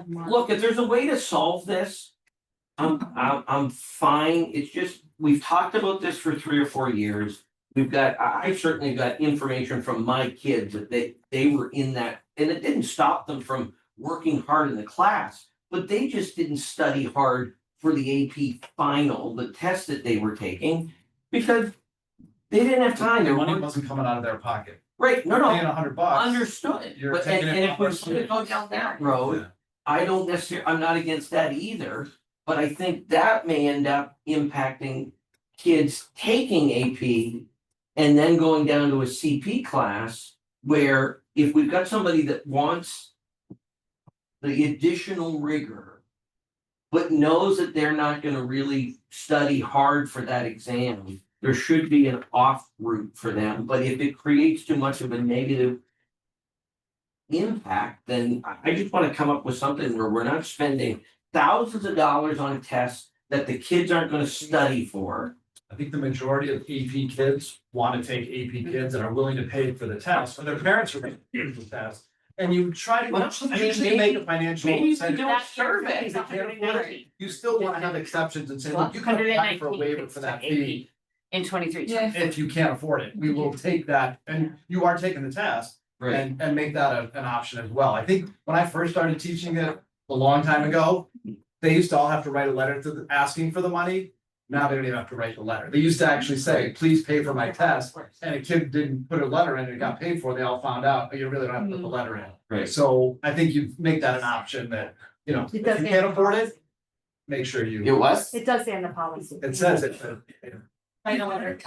look, if there's a way to solve this, I'm fine. It's just, we've talked about this for 3 or 4 years. I've certainly got information from my kids that they were in that, and it didn't stop them from working hard in the class, but they just didn't study hard for the AP final, the test that they were taking, because they didn't have time. The They money were wasn't coming out of their pocket. right, no, Paying no, $100. understood. You're But taking and it if we're off gonna go our down that Yeah. road, I don't necessarily, I'm not against that either, but I think that may end up impacting kids taking AP and then going down to a CP class, where if we've got somebody that wants the additional rigor, but knows that they're not gonna really study hard for that exam, there should be an off route for them, but if it creates too much of a negative impact, then I just wanna come up with something where we're not spending thousands of dollars on tests that the kids aren't gonna study for. I think the majority of AP kids want to take AP kids and are willing to pay for the test, or their parents are paying for the test. And you try Well, to, I mean, usually make a financial. maybe you incentive. do a survey. If they can't afford it, You still want to have exceptions and say, look, you can apply for a 119 waiver for that fee. in 23. If you can't afford it, we will take that, and you are taking the test. And make that an option as well. I think when I first started teaching it a long time ago, they used to all have to write a letter asking for the money. Now they don't even have to write the letter. They used to actually say, please pay for my test. And a kid didn't put a letter in and it got paid for, they all found out, oh, you really don't have to put the letter in. Right. So I think you make that an option that, if It does you get can't afford it, make sure you, It was? It does say in the policy. it says it. I know what they're,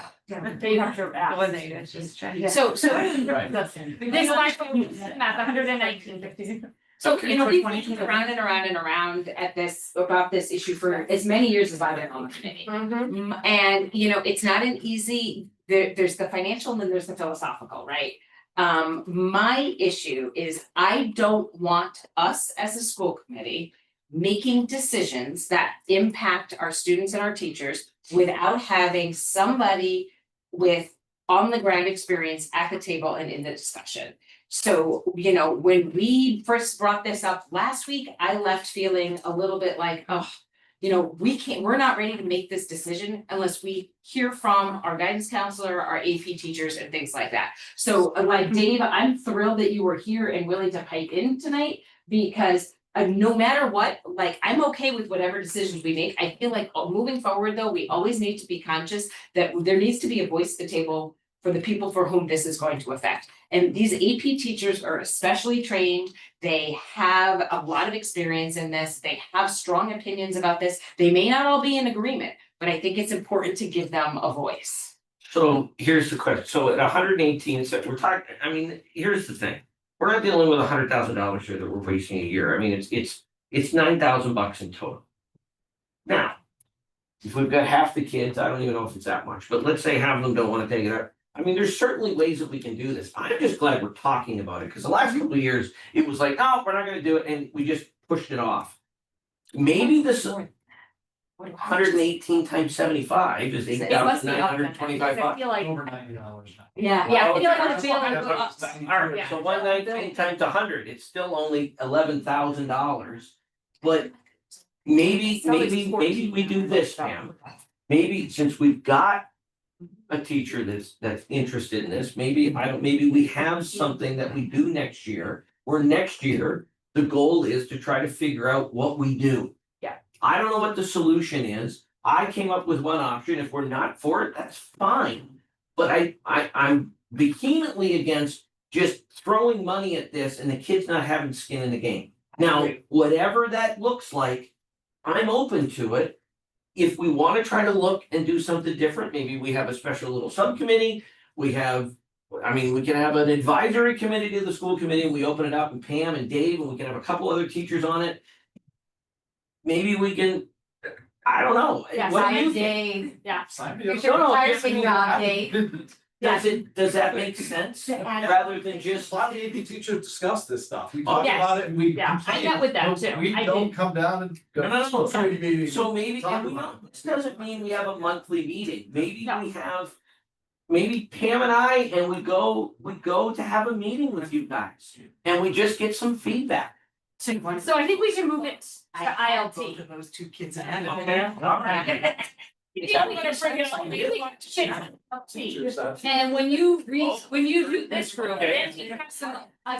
they have to ask. So, Right. This last one, math, 119. So, Okay. you know, we've been around and around and around at this, about this issue for as many years as I've been on the committee. And, you know, it's not an easy, there's the financial and then there's the philosophical, right? My issue is I don't want us as a school committee making decisions that impact our students and our teachers without having somebody with on the ground experience at the table and in the discussion. So, you know, when we first brought this up last week, I left feeling a little bit like, oh, you know, we're not ready to make this decision unless we hear from our guidance counselor, our AP teachers and things like that. So like Dave, I'm thrilled that you were here and willing to pipe in tonight because no matter what, like, I'm okay with whatever decisions we make. I feel like moving forward though, we always need to be conscious that there needs to be a voice at the table for the people for whom this is going to affect. And these AP teachers are especially trained. They have a lot of experience in this. They have strong opinions about this. They may not all be in agreement, but I think it's important to give them a voice. So here's the question. So at 118, so we're talking, I mean, here's the thing. We're not dealing with $100,000 here that we're wasting a year. I mean, it's $9,000 in total. Now, if we've got half the kids, I don't even know if it's that much, but let's say half of them don't want to take it up. I mean, there's certainly ways that we can do this. I'm just glad we're talking about it because the last couple of years, it was like, oh, we're not going to do it. And we just pushed it off. Maybe this 118 times 75 is $8,925. I feel like, Over $90 now. Yeah. yeah, I feel like Okay. it's feeling All right, so 119 times 100, it's still only $11,000. But maybe we do this, Pam. Maybe since we've got a teacher that's interested in this, maybe we have something that we do next year, where next year, the goal is to try to figure out what we do. Yeah. I don't know what the solution is. I came up with one option. If we're not for it, that's fine. But I'm vehemently against just throwing money at this and the kids not having skin in the game. Now, whatever that looks like, I'm open to it. If we want to try to look and do something different, maybe we have a special little subcommittee. We can have an advisory committee to the school committee and we open it up and Pam and Dave and we can have a couple other teachers on it. Maybe we can, I don't know. Yeah, What do you think? Dave. yeah. You should retire from your job, Dave. Does that make sense? Rather than just. A lot of AP teachers discuss this stuff. We Oh, talk yes. about it and we. Yeah, I met with them too. We I don't did. come down and go. No. Meeting. So maybe, Talk and we about don't, this doesn't mean we have a monthly meeting, maybe No. we have. Maybe Pam and I, and we go to have a meeting with you guys, and we just get some feedback. So I think we should move it to ILT. Those two kids. Okay, all right. Yeah, we're gonna bring it on. And when you do this group, then you have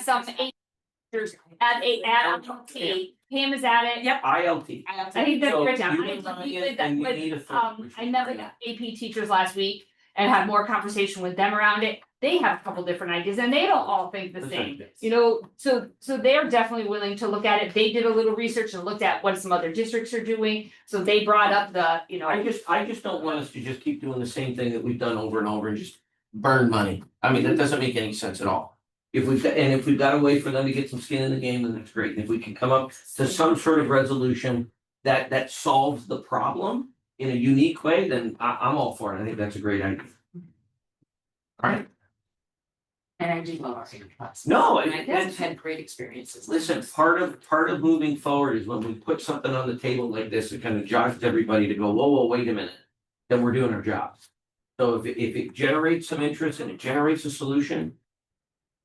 some teachers at ILT. Pam is at it. Yep. ILT. I think that's So great. you I and Ryan did that and you with, need a third, I met with AP teachers last week and had more conversation with them around it. They have a couple different ideas and they don't all think the same. You know, so they're definitely willing to look at it. They did a little research and looked at what some other districts are doing. So they brought up the, you know. I just don't want us to just keep doing the same thing that we've done over and over and just burn money. I mean, that doesn't make any sense at all. If we've got a way for them to get some skin in the game, then that's great. And if we can come up to some sort of resolution that solves the problem in a unique way, then I'm all for it. I think that's a great idea. All right. And I do love our class. No, And I guess I've it's, had great experiences. listen, part of moving forward is when we put something on the table like this, it kind of jogs everybody to go, whoa, wait a minute. Then we're doing our job. So if it generates some interest and it generates a solution.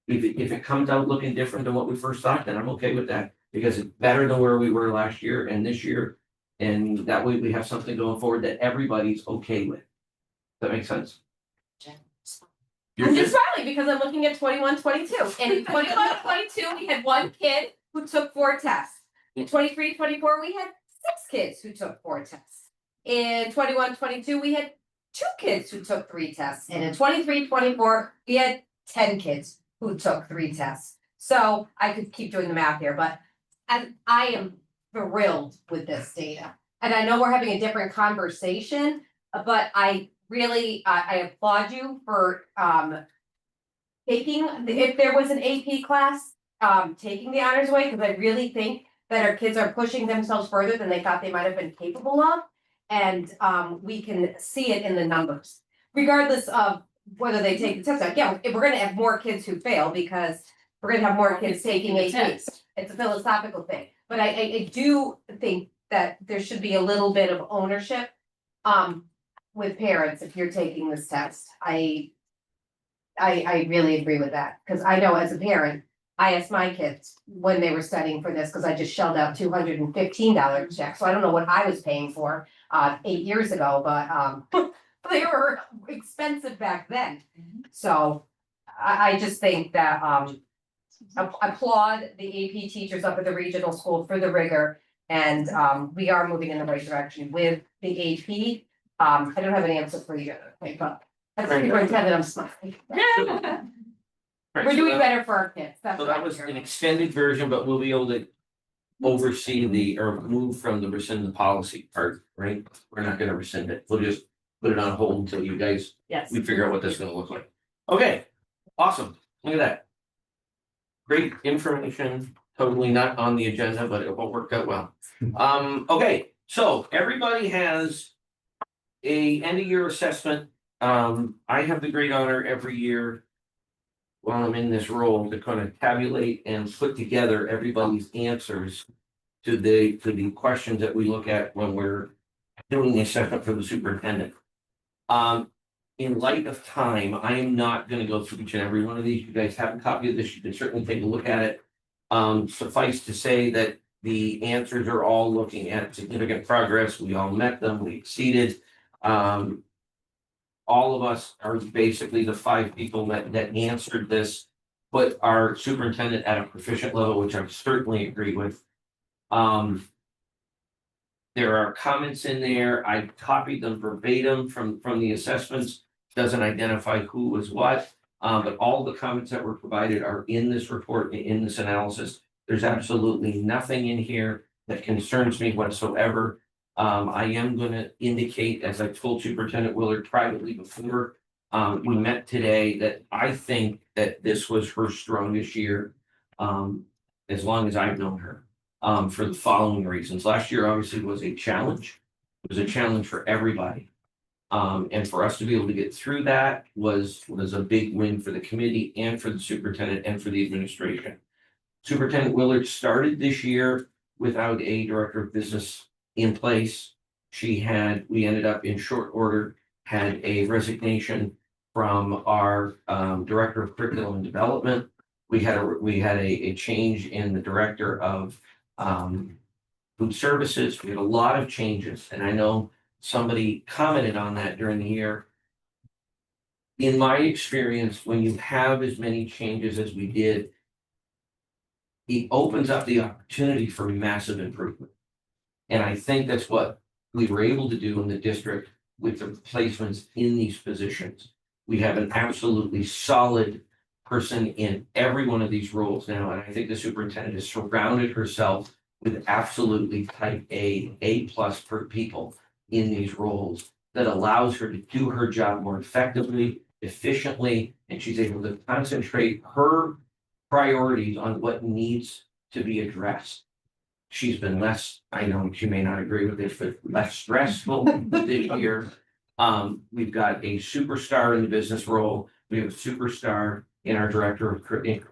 If it comes out looking different than what we first thought, then I'm okay with that. Because it's better than where we were last year and this year. And that way we have something going forward that everybody's okay with. Does that make sense? You're I'm just, just smiling because I'm looking at 21-22. And in 21-22, we had one kid who took 4 tests. In 23-24, we had 6 kids who took 4 tests. In 21-22, we had 2 kids who took 3 tests. And in 23-24, we had 10 kids who took 3 tests. So I could keep doing the math here, but I am thrilled with this data. and I know we're having a different conversation, but I really, I applaud you for, taking, if there was an AP class, taking the honors away, because I really think that our kids are pushing themselves further than they thought they might have been capable of. And, we can see it in the numbers, regardless of whether they take the test. Yeah, if we're gonna have more kids who fail, because we're gonna have more kids taking APs. It's a philosophical thing, but I do think that there should be a little bit of ownership, with parents if you're taking this test. I really agree with that, because I know as a parent, I asked my kids when they were studying for this, because I just shelled out $215 check, so I don't know what I was paying for 8 years ago, but they were expensive back then. So I just think that applaud the AP teachers up at the regional school for the rigor, and we are moving in the right direction with the AP. I don't have an answer for you, but as a superintendent, I'm smiling. Right, We're so doing that- better for our kids. That's So what that I'm was hearing. an extended version, but we'll be able to oversee the, or move from the rescind the policy part, right? We're not gonna rescind it. We'll just put it on hold until you guys, Yes. we figure out what that's gonna look like. Okay, awesome. Look at that. Great information, totally not on the agenda, but it all worked out well. Okay, so everybody has a end of year assessment. I have the great honor every year while I'm in this role to kind of tabulate and put together everybody's answers to the questions that we look at when we're doing the assessment for the superintendent. In light of time, I am not gonna go through each and every one of these. You guys have a copy of this. You can certainly take a look at it. Suffice to say that the answers are all looking at significant progress. We all met them, we exceeded. All of us are basically the 5 people that answered this, put our superintendent at a proficient level, which I certainly agree with. There are comments in there. I copied them verbatim from the assessments. Doesn't identify who was what, but all the comments that were provided are in this report, in this analysis. There's absolutely nothing in here that concerns me whatsoever. I am gonna indicate, as I told Superintendent Willard privately before we met today, that I think that this was her strongest year, as long as I've known her, for the following reasons. Last year obviously was a challenge. It was a challenge for everybody. And for us to be able to get through that was a big win for the committee and for the superintendent and for the administration. Superintendent Willard started this year without a director of business in place. We ended up in short order, had a resignation from our director of curriculum and development. We had a change in the director of food services. We had a lot of changes, and I know somebody commented on that during the year. In my experience, when you have as many changes as we did, it opens up the opportunity for massive improvement. And I think that's what we were able to do in the district with the placements in these positions. We have an absolutely solid person in every one of these roles now, and I think the superintendent has surrounded herself with absolutely type A+ per people in these roles that allows her to do her job more effectively, efficiently, and she's able to concentrate her priorities on what needs to be addressed. She's been less, I know she may not agree with this, but less stressful this year. We've got a superstar in the business role. We have a superstar in our director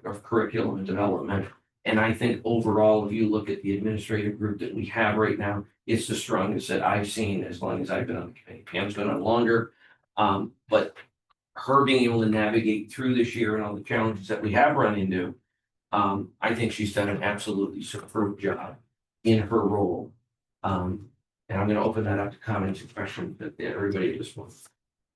of curriculum and development. And I think overall, if you look at the administrative group that we have right now, it's the strongest that I've seen as long as I've been on the committee. Pam's been on longer. But her being able to navigate through this year and all the challenges that we have run into, I think she's done an absolutely superb job in her role. And I'm gonna open that up to comments and questions that everybody at this point.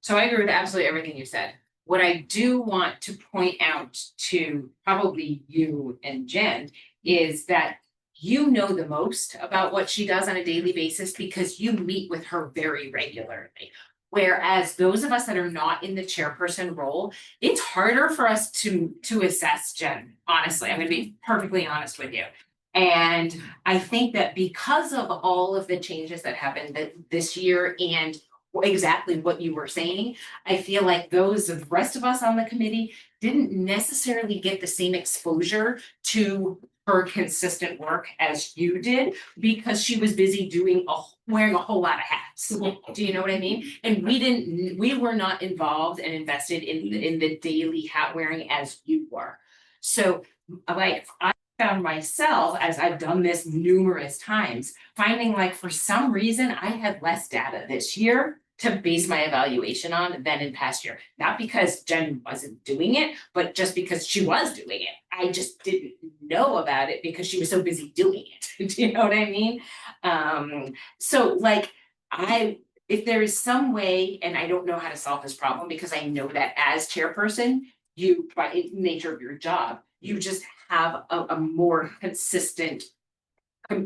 So I agree with absolutely everything you said. What I do want to point out to probably you and Jen is that you know the most about what she does on a daily basis because you meet with her very regularly. Whereas those of us that are not in the chairperson role, it's harder for us to assess Jen, honestly. I'm gonna be perfectly honest with you. And I think that because of all of the changes that happened this year and exactly what you were saying, I feel like the rest of us on the committee didn't necessarily get the same exposure to her consistent work as you did, because she was busy wearing a whole lot of hats. Do you know what I mean? And we were not involved and invested in the daily hat wearing as you were. So like I found myself, as I've done this numerous times, finding like for some reason I had less data this year to base my evaluation on than in past year. Not because Jen wasn't doing it, but just because she was doing it. I just didn't know about it because she was so busy doing it. Do you know what I mean? So like if there is some way, and I don't know how to solve this problem because I know that as chairperson, you, by nature of your job, you just have a more consistent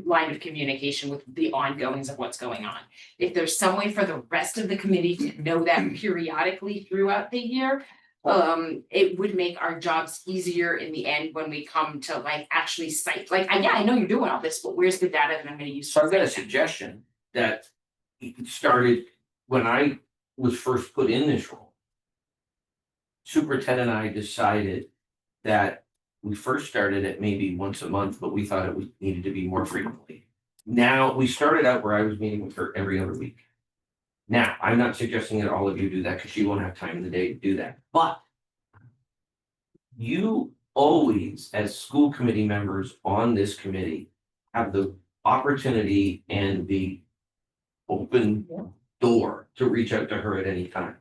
line of communication with the ongoings of what's going on. If there's some way for the rest of the committee to know that periodically throughout the year, it would make our jobs easier in the end when we come to like actually cite, like, yeah, I know you're doing all this, but where's the data that I'm gonna use? So I've got a suggestion that started when I was first put in this role. Superintendent and I decided that we first started at maybe once a month, but we thought it needed to be more frequently. Now, we started out where I was meeting with her every other week. Now, I'm not suggesting that all of you do that because she won't have time in the day to do that, but you always, as school committee members on this committee, have the opportunity and the open door to reach out to her at any time.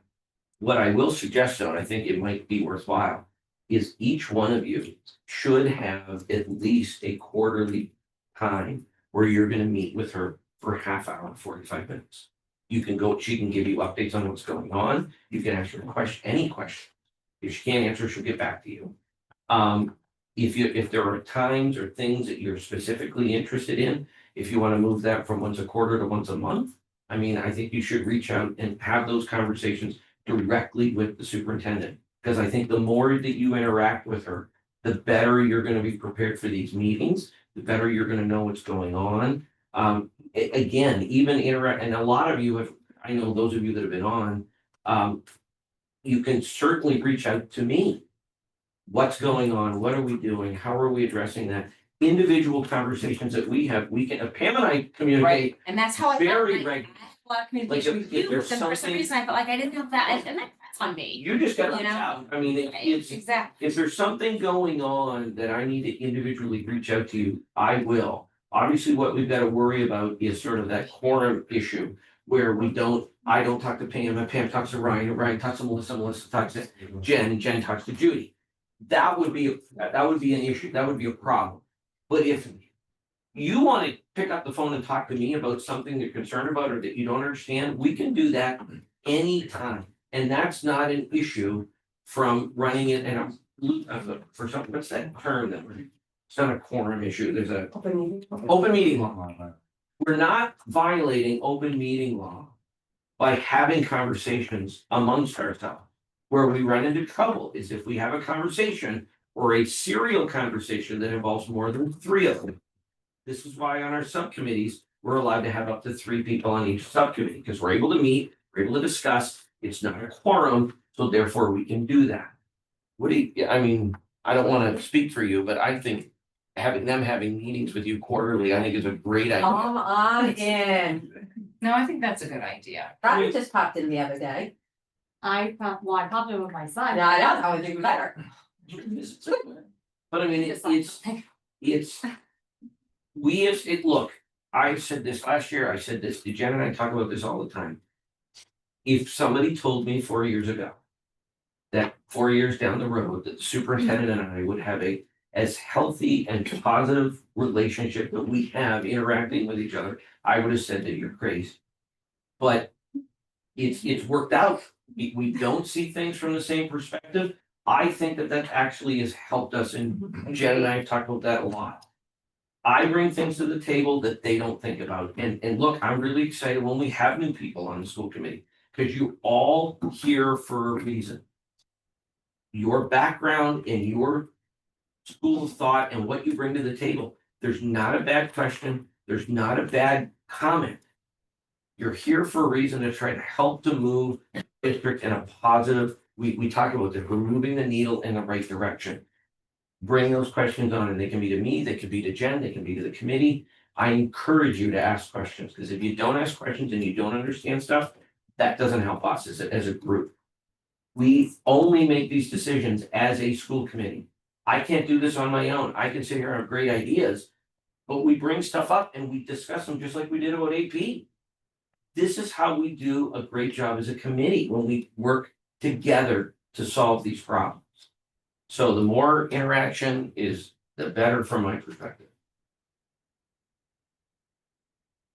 What I will suggest, though, and I think it might be worthwhile, is each one of you should have at least a quarterly time where you're gonna meet with her for a half hour, 45 minutes. You can go, she can give you updates on what's going on. You can ask her any question. If she can't answer, she'll get back to you. If there are times or things that you're specifically interested in, if you want to move that from once a quarter to once a month, I mean, I think you should reach out and have those conversations directly with the superintendent. Because I think the more that you interact with her, the better you're gonna be prepared for these meetings, the better you're gonna know what's going on. Again, even interact, and a lot of you have, I know those of you that have been on, you can certainly reach out to me. What's going on? What are we doing? How are we addressing that? Individual conversations that we have, Pam and I communicate. Right, and that's how I felt. Very Like, regular. I had a lot of communication Like, with if you, there's then for some something- reason I felt like I didn't have that, and that's on me. You just gotta reach You know? out. I mean, it's, Exactly. if there's something going on that I need to individually reach out to you, I will. Obviously, what we've got to worry about is sort of that quorum issue where I don't talk to Pam, and Pam talks to Ryan, and Ryan talks to Melissa, Melissa talks to Jen, and Jen talks to Judy. That would be an issue, that would be a problem. But if you want to pick up the phone and talk to me about something you're concerned about or that you don't understand, we can do that anytime. And that's not an issue from running it for something, what's that term that it's not a quorum issue, there's a open meeting law. We're not violating open meeting law by having conversations amongst ourselves. Where we run into trouble is if we have a conversation or a serial conversation that involves more than 3 of them. This is why on our subcommittees, we're allowed to have up to 3 people on each subcommittee, because we're able to meet, we're able to discuss, it's not a quorum, so therefore we can do that. I mean, I don't want to speak for you, but I think having meetings with you quarterly, I think is a great idea. Come on in. No, I think that's a good idea. Robin just popped in the other day. I popped in with my son. No, I know, that was even better. But I mean, look, I said this last year, I said this, Jen and I talk about this all the time. If somebody told me 4 years ago that 4 years down the road, that the superintendent and I would have as healthy and positive relationship that we have interacting with each other, I would have said that you're crazy. But it's worked out. We don't see things from the same perspective. I think that actually has helped us, and Jen and I have talked about that a lot. I bring things to the table that they don't think about. And look, I'm really excited when we have new people on the school committee, because you're all here for a reason. Your background and your school of thought and what you bring to the table There's not a bad question, there's not a bad comment. You're here for a reason to try to help to move the district in a positive, we talked about this, we're moving the needle in the right direction. Bring those questions on, and they can be to me, they can be to Jen, they can be to the committee. I encourage you to ask questions, because if you don't ask questions and you don't understand stuff, that doesn't help us as a group. We only make these decisions as a school committee. I can't do this on my own. I can sit here and have great ideas, but we bring stuff up and we discuss them just like we did about AP. This is how we do a great job as a committee, when we work together to solve these problems. So the more interaction is, the better from my perspective.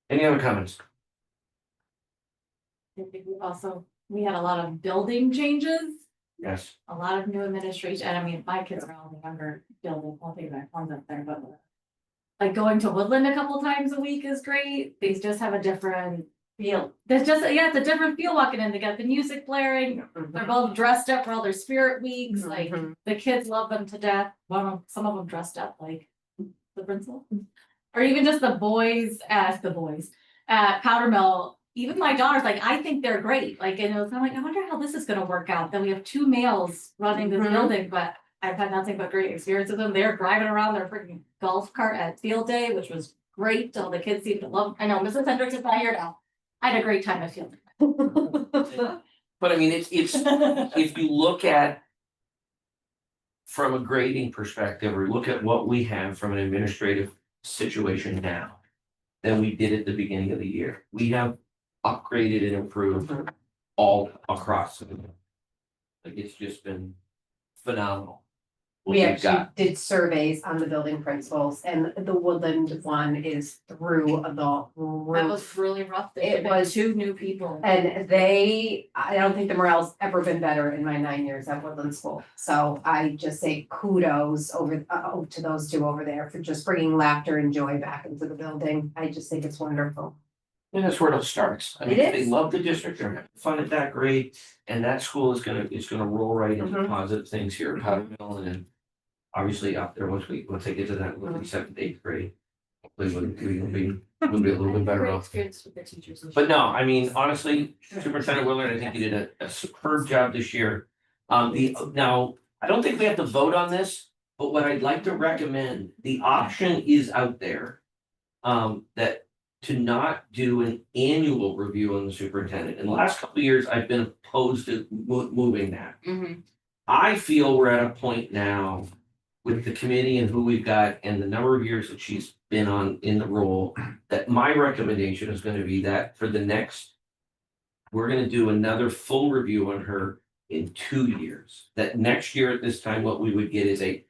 Any other comments? I think we had a lot of building changes, Yes. a lot of new administration, and I mean, my kids are all in the younger building, I'll take that one's up there, but. Like going to Woodland a couple times a week is great, they just have a different feel, there's just, yeah, it's a different feel walking in, they got the music blaring. They're both dressed up for all their spirit weeks, like the kids love them to death. Some of them dressed up like the principal. Or even just the boys at Powder Mill. Even my daughters, like, I think they're great. Like, and I'm like, I wonder how this is gonna work out. Then we have 2 males running this building, but I've had nothing but great experience with them. They're driving around their freaking golf cart at field day, which was great. All the kids seem to love. I know Mrs. Hendricks is not here now. I had a great time at field day. But I mean, it's if you look at from a grading perspective, or look at what we have from an administrative situation now than we did at the beginning of the year. We have upgraded and improved all across. Like, it's just been phenomenal. what We we've actually got. did surveys on the building principals, and the Woodland one is through the That roof. was really rough. It was- 2 new people. And I don't think the morale's ever been better in my 9 years at Woodland School. So I just say kudos to those 2 over there for just bringing laughter and joy back into the building. I just think it's wonderful. And that's where it all starts. I mean, It if they is. love the district, they're having fun at that grade, and that school is gonna roll right into Mhm. positive things here at Powder Mill, and then. Obviously up there, once they get to that, Mm-hmm. 7th, 8th grade. Hopefully we'll be a little bit better Great off. experience with the teachers. But no, I mean, honestly, Superintendent Willard, I think you did a superb job this year. Now, I don't think we have to vote on this, but what I'd like to recommend, the option is out there. That to not do an annual review on the superintendent. In the last couple of years, I've been opposed to moving that. Mhm. I feel we're at a point now with the committee and who we've got and the number of years that she's been on in the role, that my recommendation is gonna be that for the next. We're gonna do another full review on her in 2 years. That next year at this time, what we would get is a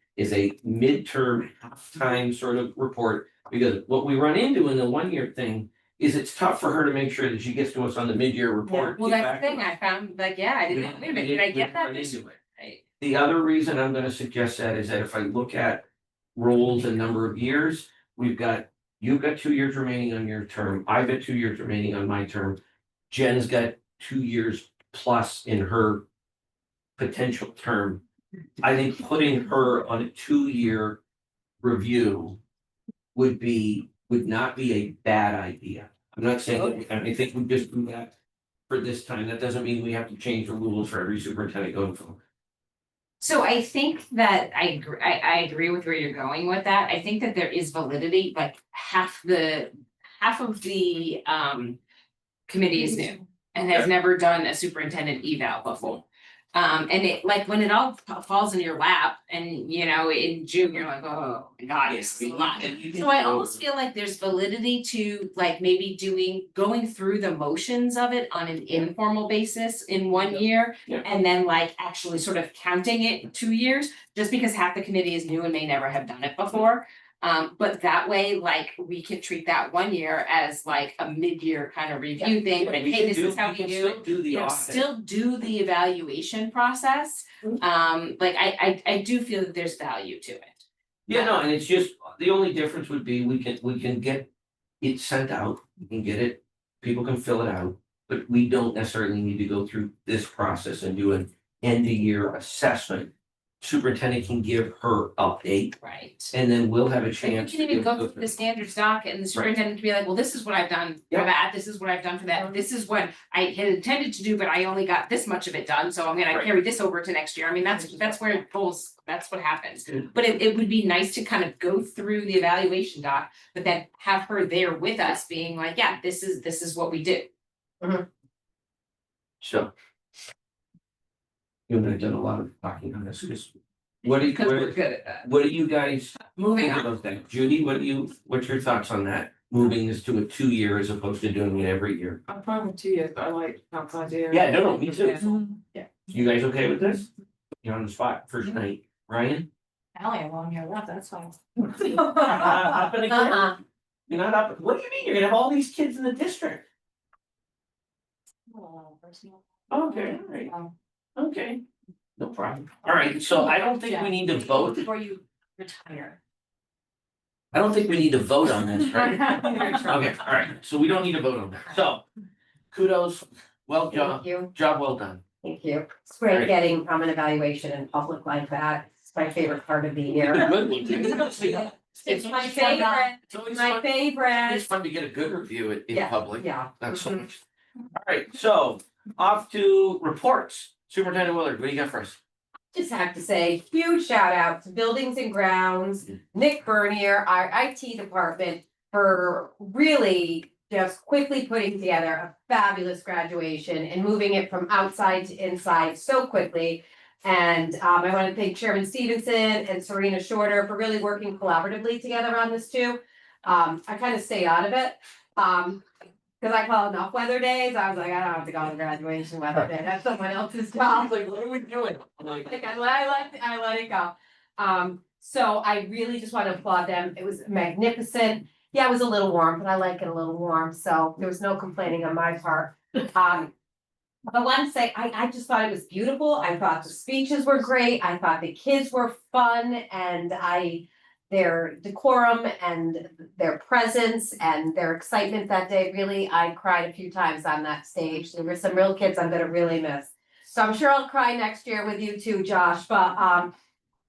midterm halftime sort of report. Because what we run into in the 1-year thing is it's tough for her to make sure that she gets to us on the mid-year report. Well, get that's back the to thing, us. I found, like, yeah, I didn't, wait a minute, did I get that? We didn't run into it. Right. The other reason I'm gonna suggest that is that if I look at roles and number of years, you've got 2 years remaining on your term, I've got 2 years remaining on my term. Jen's got 2 years plus in her potential term. I think putting her on a 2-year review would not be a bad idea. I'm not saying, I think we just do that for this time. That doesn't mean we have to change the rules for every superintendent going forward. So I think that I agree with where you're going with that. I think that there is validity, like half of the committee is new and has never done a superintendent eval before. And it, like, when it all falls in your lap and, you know, in June, you're like, oh my God, it's a lot. So I almost feel like there's validity to, like, maybe going through the motions of it on an informal basis in 1 year. Yeah. And then, like, actually sort of counting it 2 years, just because half the committee is new and may never have done it before. But that way, like, we can treat that 1 year as like a mid-year kind of review thing, but hey, this is how we do. Do the You know, audit. still do the evaluation process. Like, I do feel that there's value to it. Yeah, no, and it's just, the only difference would be we can get it sent out, we can get it, people can fill it out. But we don't necessarily need to go through this process and do an end of year assessment superintendent can give her update, Right. and then we'll have a And chance. we can to even give- go through the standards doc and the superintendent can be like, well, this is what I've done for Yeah. that, this is what I've done for that, this is what I had intended to do, but I only got this much of it done, so I'm gonna Right. carry this over to next year. I mean, that's where it goes, that's what happens. Good. But it would be nice to kind of go through the evaluation doc, but then have her there with us being like, yeah, this is what we did. So. You and I have done a lot of talking on this, because what do you, Because we're good at that. what do you guys? Moving think on. about that? Judy, what's your thoughts on that? Moving this to a 2 year as opposed to doing it every year? I'm fine with 2 years, I like Tom's idea. Yeah, no, me too. Yeah. You guys okay with this? You're on the spot, first night, Ryan? I only have 1 year left, that's fine. Up and again? Uh-uh. You're not up, what do you mean? You're gonna have all these kids in the district? Okay, all right. Okay, no problem. All right, so I don't think we need to vote. Before you retire. I don't think we need to vote on this, right? Okay, all right, so we don't need to vote on that. So kudos, well Thank you, job well done. thank you. It's Right. great getting an evaluation in public like that. It's my favorite part of the year. It's my favorite, It's always my fun, it's favorite. fun to get a good review in Yeah, public. yeah. That's so Mhm. much. All right, so off to reports. Superintendent Willard, what do you got for us? Just have to say, huge shout out to Buildings and Grounds, Nick Bernier, our IT department, for really just quickly putting together a fabulous graduation and moving it from outside to inside so quickly. And I want to thank Chairman Stevenson and Serena Shorter for really working collaboratively together on this too. I kind of stayed out of it. Because I called enough weather days, I was like, I don't have to go to graduation weather day, that's someone else's job. Like, what are we doing? Like, I let it go. So I really just want to applaud them. It was magnificent. Yeah, it was a little warm, but I like it a little warm, so there was no complaining on my part. But I want to say, I just thought it was beautiful. I thought the speeches were great. I thought the kids were fun and their decorum and their presence and their excitement that day, really, I cried a few times on that stage. There were some real kids I'm gonna really miss. So I'm sure I'll cry next year with you too, Josh, but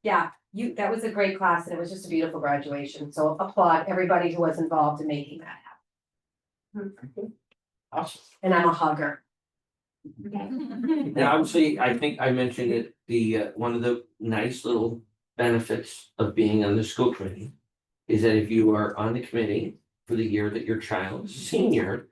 yeah, that was a great class and it was just a beautiful graduation. So applaud everybody who was involved in making that happen. Awesome. And I'm a hugger. Now, obviously, I think I mentioned it, the one of the nice little benefits of being on the school committee is that if you are on the committee for the year that your child is senior,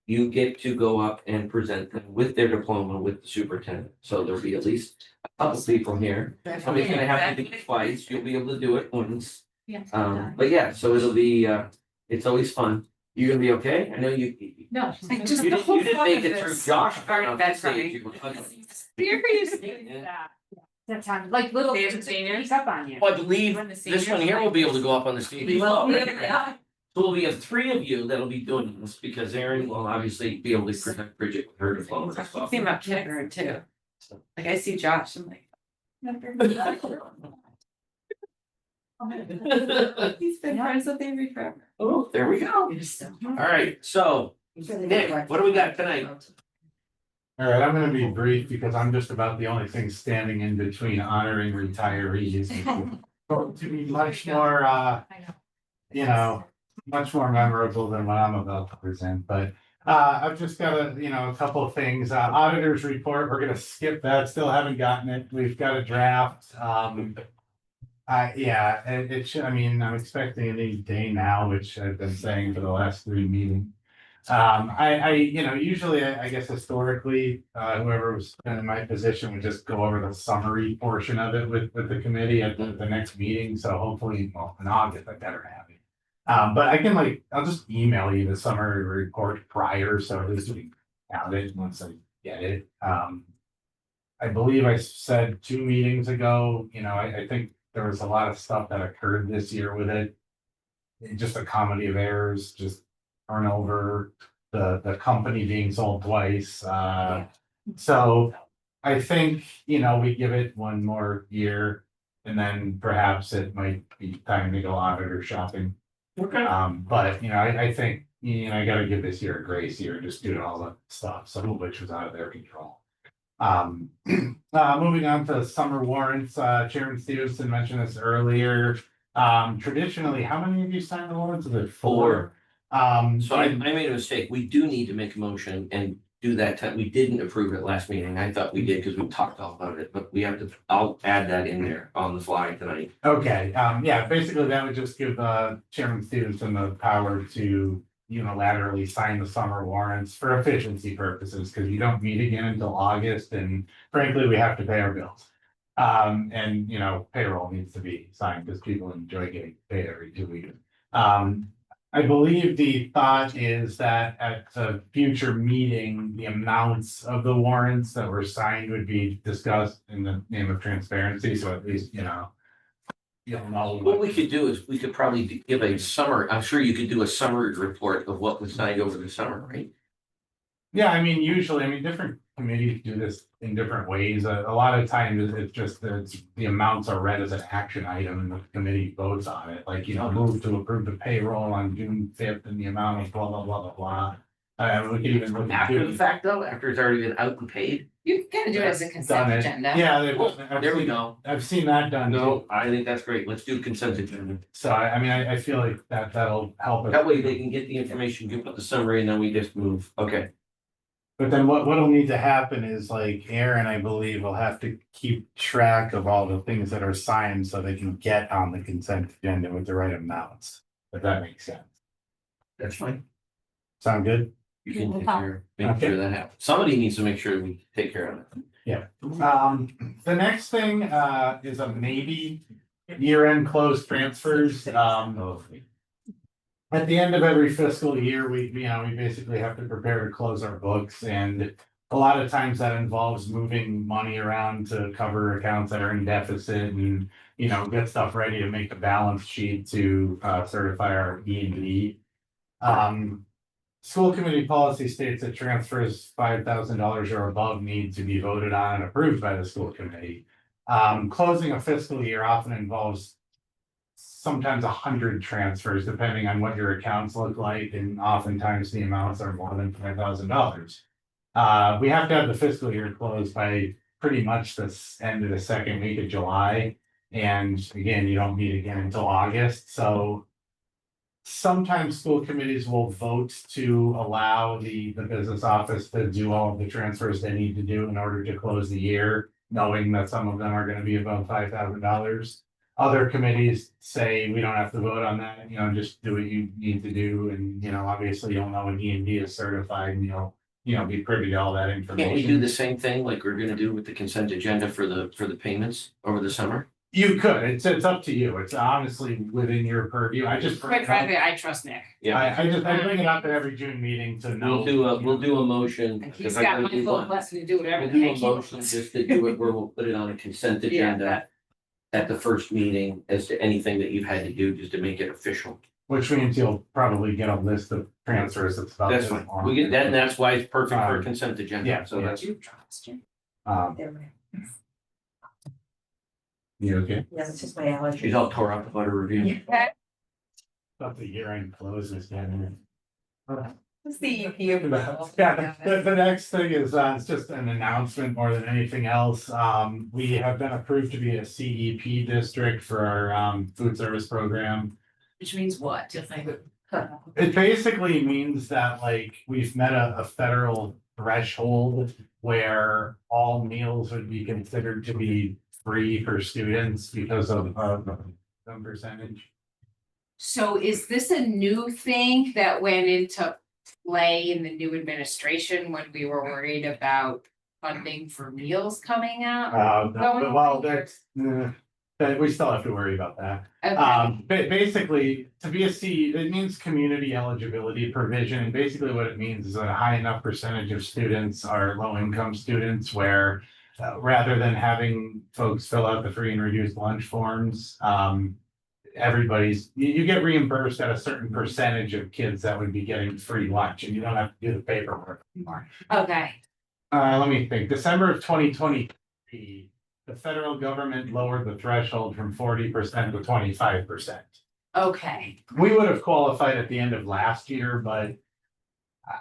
you get to go up and present them with their diploma with the superintendent. So there'll be at least a couple people here. Somebody's gonna have to do it twice. You'll be able to do it once. Yeah. But yeah, so it'll be, it's always fun. You gonna be okay? I know you. No. Like, just You the didn't, whole you didn't fun make of it through this. Josh. Already off bad the for stage. me. You were ugly. Seriously. Yeah. That time, like little. They have the seniors? Sneak up on you. Well, I believe When the this one seniors, here like- will be able to go up on the stage as well, right? Yeah. So we have three of you that'll be doing this because Erin will obviously be able to present Bridget with her diploma as well. Think about kindergarten too. Like I see Josh, I'm like. He's been friends with Avery forever. Oh, there we go. All right, so Nick, what do we got tonight? All right, I'm gonna be brief because I'm just about the only thing standing in between honoring retirees. and going to be much more, you know, much more memorable than what I'm about to present, but I've just got a couple of things. Auditors report, we're gonna skip that, still haven't gotten it. We've got a draft. Yeah, it should, I mean, I'm expecting any day now, which I've been saying for the last 3 meetings. Usually, I guess historically, whoever was in my position would just go over the summary portion of it with the committee at the next meeting, so hopefully, well, in August, I better have it. But I can I'll just email you the summary report prior, so at least we have it once I get it. I believe I said 2 meetings ago, I think there was a lot of stuff that occurred this year with it. Just a comedy of errors, just turnover, the company being sold twice. So I think, we give it 1 more year and then perhaps it might be time to go auditor shopping. Okay. But I think, I gotta give this year a grace year, just due to all the stuff, some of which was out of their control. Moving on to summer warrants, Chairman Stevenson mentioned this earlier. Traditionally, how many of you signed the warrants? Is it four? So I made a mistake. We do need to make a motion and do that time. We didn't approve it last meeting. I thought we did because we talked all about it, but we have to, I'll add that in there on the fly tonight. Okay, yeah, basically that would just give Chairman Stevenson the power to unilaterally sign the summer warrants for efficiency purposes, because you don't meet again until August, and frankly, we have to pay our bills. And payroll needs to be signed because people enjoy getting paid every 2 weeks. I believe the thought is that at a future meeting, the amounts of the warrants that were signed would be discussed in the name of transparency, so at least, you'll know. What we could do is we could probably give a summary. I'm sure you could do a summary report of what was signed over the summer, right? Yeah, I mean, usually, different committees do this in different ways. A lot of times it's just that the amounts are read as an action item and the committee votes on it. Like, move to approve the payroll on June 5th in the amount of blah, blah, blah, blah, blah. We could even look at. After the fact though, after it's already been out and paid. You can do it as a Done consent it. agenda. Yeah, There we go. I've seen that done. No, too. I think that's great. Let's do consent agenda. So I feel like that'll help us. That way they can get the information, give up the summary, and then we just move. Okay. But then what'll need to happen is like Aaron, I believe, will have to keep track of all the things that are signed so they can get on the consent agenda with the right amounts. If that makes sense. That's fine. Sound good? You can take care, make sure that happens. Somebody needs to make sure we take care of it. The next thing is a maybe year-end close transfers. At the end of every fiscal year, we basically have to prepare to close our books, and a lot of times that involves moving money around to cover accounts that are in deficit and, get stuff ready to make the balance sheet to certify our E&D. School committee policy states that transfers $5,000 or above need to be voted on and approved by the school committee. Closing a fiscal year often involves sometimes 100 transfers, depending on what your accounts look like, and oftentimes the amounts are more than $5,000. We have to have the fiscal year closed by pretty much the end of the second week of July. And again, you don't meet again until August, so sometimes school committees will vote to allow the business office to do all of the transfers they need to do in order to close the year, knowing that some of them are gonna be above $5,000. Other committees say we don't have to vote on that, just do what you need to do, and, obviously you'll know when E&D is certified, and you'll be privy to all that information. Can't we do the same thing like we're gonna do with the consent agenda for the payments over the summer? You could, it's up to you, it's honestly within your purview, I just. Quite frankly, I trust Nick. I bring it up at every June meeting to know. We'll do a motion. And he's got my full blessing to do whatever We'll the do a heck he motion wants. just to do it where we'll put it on a consent Yeah, agenda at the first meeting as to anything that you've had to do just to make it official. Which means you'll probably get a list of transfers that's about. That's fine. We get that, and that's why it's perfect for a Um, consent agenda. yeah, So yeah. that's. You trust him. You okay? Yeah, it's just my allergy. She's all tore up about her review. About the year-end closes, man. It's the EP. Yeah, the next thing is, it's just an announcement more than anything else. We have been approved to be a CEP district for our, food service program. Which means what? It basically means that we've met a federal threshold where all meals would be considered to be free for students because of some percentage. So is this a new thing that went into play in the new administration when we were worried about funding for meals coming out? Well, that we still have to worry about that. Okay, Basically, to be a C, it means community eligibility provision, and basically what it means is that a high enough percentage of students are low-income students where rather than having folks fill out the free and reduced lunch forms, you get reimbursed at a certain percentage of kids that would be getting free lunch, and you don't have to do the paperwork anymore. okay, Let me think, December of 2020, the federal government lowered the threshold from 40% to 25%. okay. We would have qualified at the end of last year, but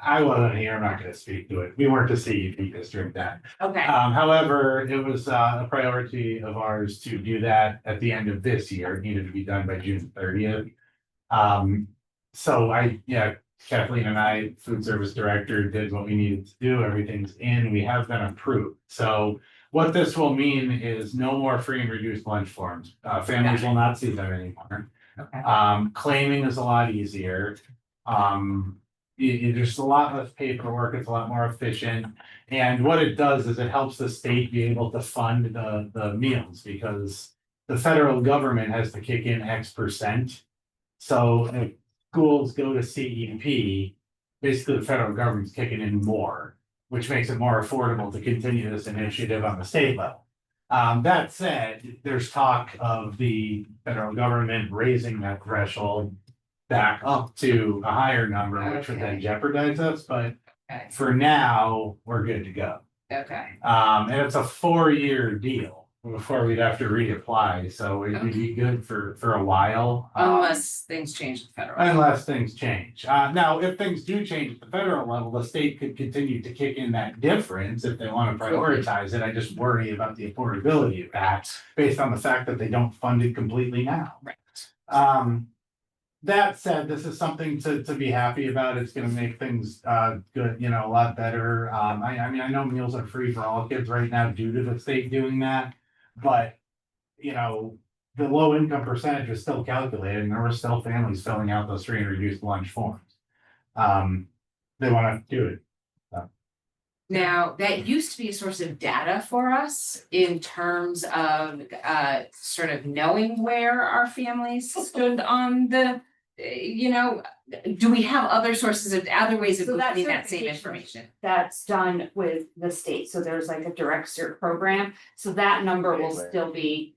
I wasn't here, I'm not gonna speak to it. We weren't the CEP district then. Okay, However, it was a priority of ours to do that at the end of this year. It needed to be done by June 30th. So Kathleen and I, food service director, did what we needed to do. Everything's in, we have been approved. So what this will mean is no more free and reduced lunch forms. Families will not see them anymore. okay, Claiming is a lot easier. There's a lot less paperwork, it's a lot more efficient. And what it does is it helps the state be able to fund the meals because the federal government has to kick in X%. So if schools go to CEP, basically the federal government's kicking in more, which makes it more affordable to continue this initiative on the state level. That said, there's talk of the federal government raising that threshold back up to a higher number, which would then Okay. jeopardize us, but okay, for now, we're good to go. okay. And it's a 4-year deal before we'd have to reapply, so it'd be good for a while. Unless things change at the federal. Unless things change. Now, if things do change at the federal level, the state could continue to kick in that difference if they want to prioritize it. I just worry about the affordability of that based on the fact that they don't fund it completely now. Right. That said, this is something to be happy about. It's gonna make things good, a lot better. I mean, I know meals are free for all kids right now due to the state doing that. But, the low income percentage is still calculated and there were still families filling out those free and reduced lunch forms. They wanna do it. Now, that used to be a source of data for us in terms of sort of knowing where our families stood on the, do we have other sources of, other ways of So that getting that same certification- information? That's done with the state, so there's like a direct cert program, so that number will still be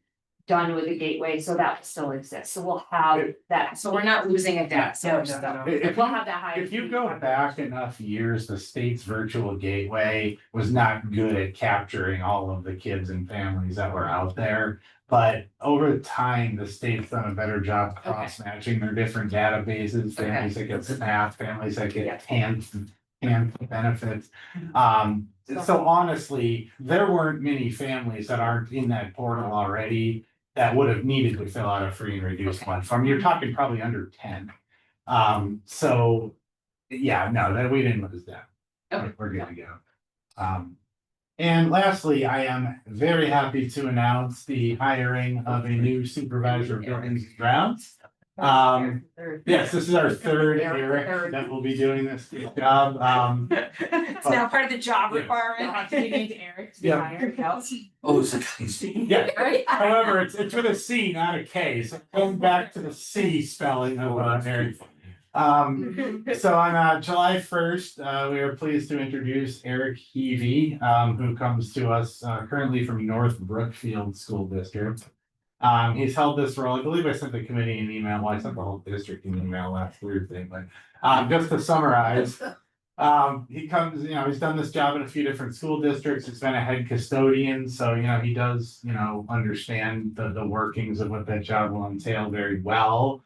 done with the gateway, so that will still exist, so we'll have that. So we're not losing a data source though. We'll have that high. If you go back enough years, the state's virtual gateway was not good at capturing all of the kids and families that were out there. But over time, the state's done a better job cross-matching their different databases, families that get SNAP, families that get TANF benefits. So honestly, there weren't many families that aren't in that portal already that would have needed to fill out a free and reduced lunch form. You're talking probably under 10. So yeah, no, that we didn't lose that. Okay. We're good to go. And lastly, I am very happy to announce the hiring of a new supervisor of buildings and grounds. Yes, this is our third Eric that will be doing this job. It's now part of the job Yes. requirement. We need Eric to be Yeah. hired, no? Oh, it's a Yeah, Right? however, it's with a C, not a K, so going back to the C spelling of Eric. So on July 1st, we are pleased to introduce Eric Heavey, who comes to us currently from North Brookfield School District. He's held this role, I believe I sent the committee an email, well, I sent the whole district an email last Thursday, but just to summarize. He comes, he's done this job in a few different school districts, he's been a head custodian, so he does, understand the workings of what that job will entail very well.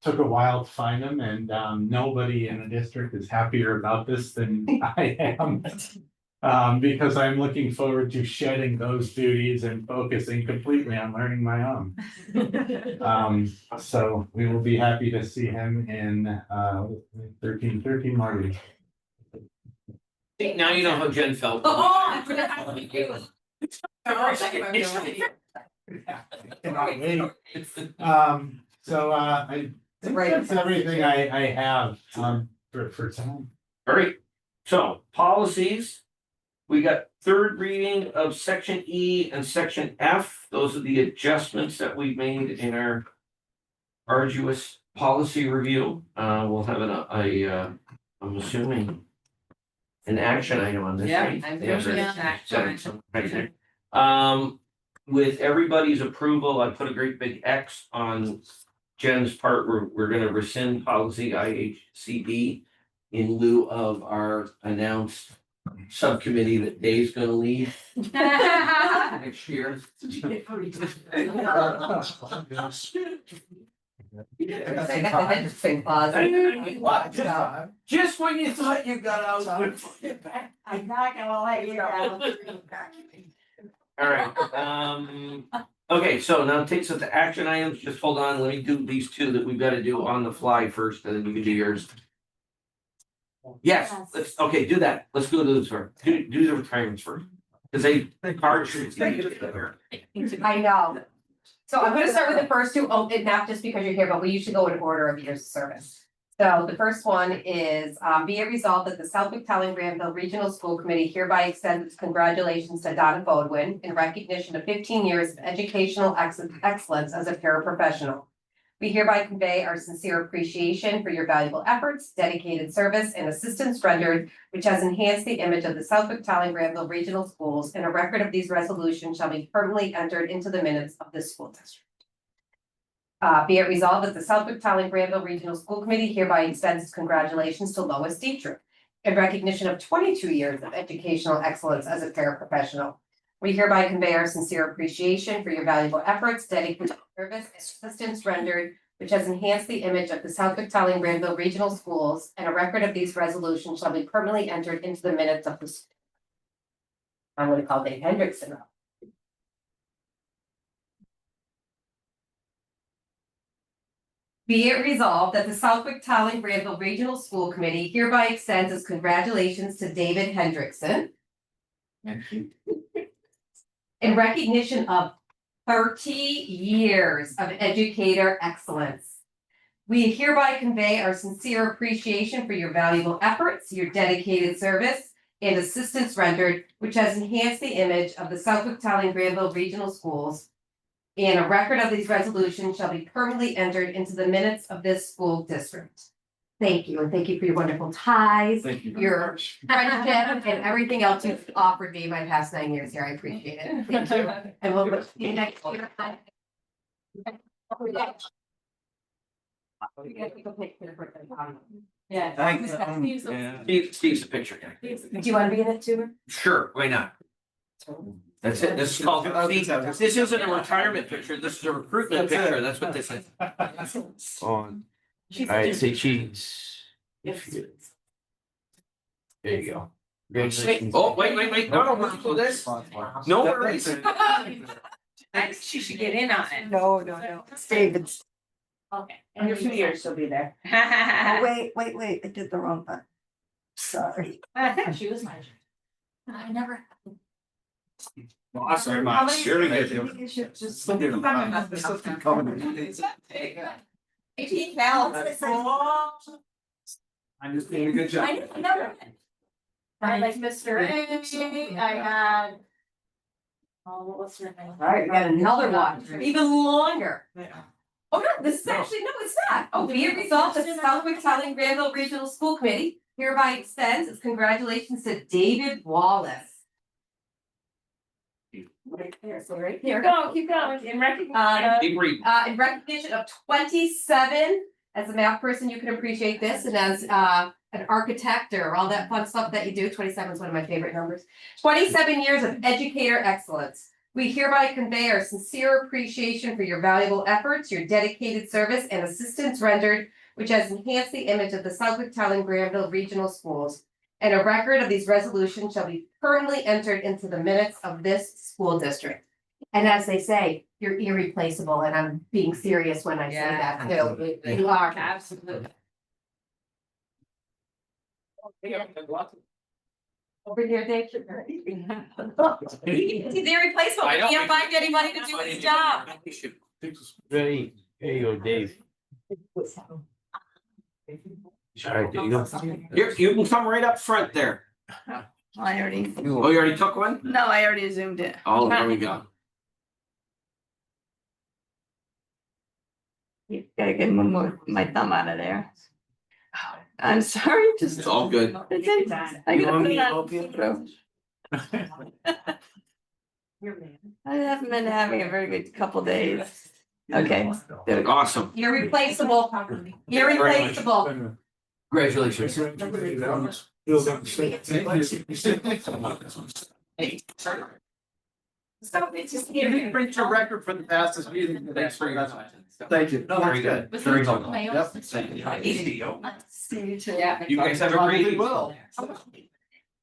Took a while to find him and nobody in the district is happier about this than I am. Because I'm looking forward to shedding those duties and focusing completely on learning my own. So we will be happy to see him in 13 more weeks. Now you know how Jen felt. Oh, thank you. Cannot wait. So I think Right. that's everything I have for tonight. All right, so policies. We got third reading of section E and section F. Those are the adjustments that we made in our arduous policy review. We'll have I'm assuming an action item on this. Yeah, right? I'm Yeah, assuming there's- an action so- right there. With everybody's approval, I put a great big X on Jen's part. We're gonna rescind policy IHCD in lieu of our announced subcommittee that Dave's gonna lead next year. They got the Henderson clause. What? Just when you thought you got out. I'm not gonna let you down. All right, okay, so now take us to action items, just hold on, let me do these two that we've gotta do on the fly first, and then you can do yours. Yes, let's, okay, do that, let's go to this first, do the retirements first, cause they hard. I know. So I'm gonna start with the first two, and not just because you're here, but we usually go in order of years of service. So the first one is, be it resolved that the Southwick Talon Granville Regional School Committee hereby extends its congratulations to Donna Bodwin in recognition of 15 years of educational excellence as a paraprofessional. We hereby convey our sincere appreciation for your valuable efforts, dedicated service, and assistance rendered, which has enhanced the image of the Southwick Talon Granville Regional Schools, and a record of these resolutions shall be permanently entered into the minutes of this school district. Be it resolved that the Southwick Talon Granville Regional School Committee hereby extends its congratulations to Lois Dietrich in recognition of 22 years of educational excellence as a paraprofessional. We hereby convey our sincere appreciation for your valuable efforts, dedicated service, and assistance rendered, which has enhanced the image of the Southwick Talon Granville Regional Schools, and a record of these resolutions shall be permanently entered into the minutes of the school. I'm gonna call Dave Hendrickson up. Be it resolved that the Southwick Talon Granville Regional School Committee hereby extends its congratulations to David Hendrickson in recognition of 30 years of educator excellence. We hereby convey our sincere appreciation for your valuable efforts, your dedicated service, and assistance rendered, which has enhanced the image of the Southwick Talon Granville Regional Schools. And a record of these resolutions shall be permanently entered into the minutes of this school district. Thank you, and thank you for your wonderful ties, your friendship, and everything else you've offered me my past 9 years here. I appreciate it. Thank you. And we'll see you next year. Yeah. Steve's the picture guy. Do you want to be in it too? Sure, why not? That's it, this is called, this isn't a retirement picture, this is a recruitment picture, that's what this is. On, alright, say cheese. There you go. Oh, wait, no, let's do this. No worries. I think she should get in on it. No, it's David's. Okay. In a few years, she'll be there. Wait, I did the wrong one. Sorry. She was my. I never. Awesome, very much. Very good. Just. 18 pounds. I'm just doing a good job. I never. I like Mr. A, I had. Oh, what was her name? All right, we got another one, even longer. Oh, no, this is actually, no, it's not. Oh, be it resolved that the Southwick Talon Granville Regional School Committee hereby extends its congratulations to David Wallace. Right there, so right here. Keep going, in recognition. Keep reading. In recognition of 27, as a math person, you can appreciate this, and as an architect or all that fun stuff that you do, 27 is one of my favorite numbers. 27 years of educator excellence. We hereby convey our sincere appreciation for your valuable efforts, your dedicated service, and assistance rendered, which has enhanced the image of the Southwick Talon Granville Regional Schools. And a record of these resolutions shall be permanently entered into the minutes of this school district. And as they say, you're irreplaceable, and I'm being serious when I say that too. You are. Absolutely. Over here, Dave. He's irreplaceable. I We know. can't find anybody to do his job. Ready, here you go, Dave. Alright, there you go. You can come right up front there. I already, Oh, you already took one? no, I already zoomed it. Oh, there we go. You gotta get my thumb out of there. I'm sorry, just. It's all good. It's in- I You gotta want put me it to on help you? throat. I haven't been having a very good couple days. Okay. There we go. Awesome. Irreplaceable. Irreplaceable. Congratulations. So it's just. If you break your record for the fastest meeting, thanks for that. Thank you. No, Very that's good. good. Very helpful. Yep. Yeah. You guys have a great evening. Well.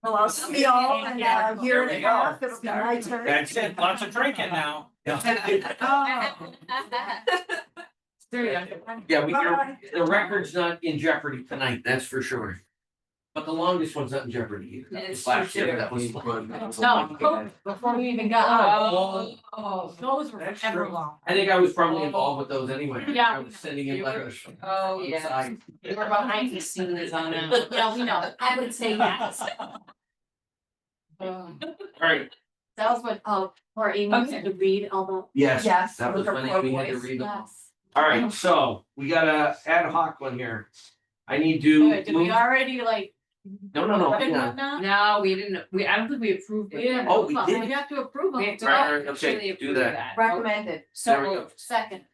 Well, I'll see y'all in a year and a half. It'll be my turn. That's it, lots of drinking now. Yeah, the record's not in jeopardy tonight, that's for sure. But the longest one's not in jeopardy either. It's Last true. year, that was. No, before we even got. Those were ever long. I think I was probably involved with those anyway. Yeah. I was sending in letters. from Oh, the yeah. side. We were behind the scenes on it. Yeah, we know. I would say yes. All right, That was what, or Amy had to read all the. yes, Yes, that was with when her we had to voice, read them. Yes. All right, so we got a ad hoc one here. I need to Wait, did we move, already like? no, hang on. No, we didn't, I don't think we approved it. Yeah. Oh, we did? We have to approve We them. have to Right, actually okay, do approve that. Recommended. There we So, go. Second.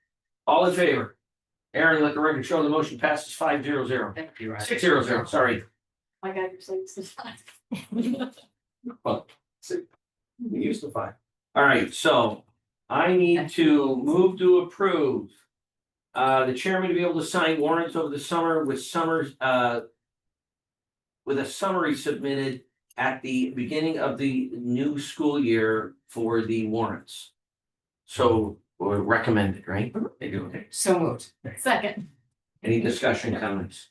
All in favor? Aaron, let the record show the motion passes 5-0. thank you, right. 6-0, sorry. My God, you're saying this is fine. Well, we used to 5. All right, so I need to move to approve. The chairman to be able to sign warrants over the summer with with a summary submitted at the beginning of the new school year for the warrants. So, or recommended, right? They do, okay. So moved. Second. Any discussion, comments?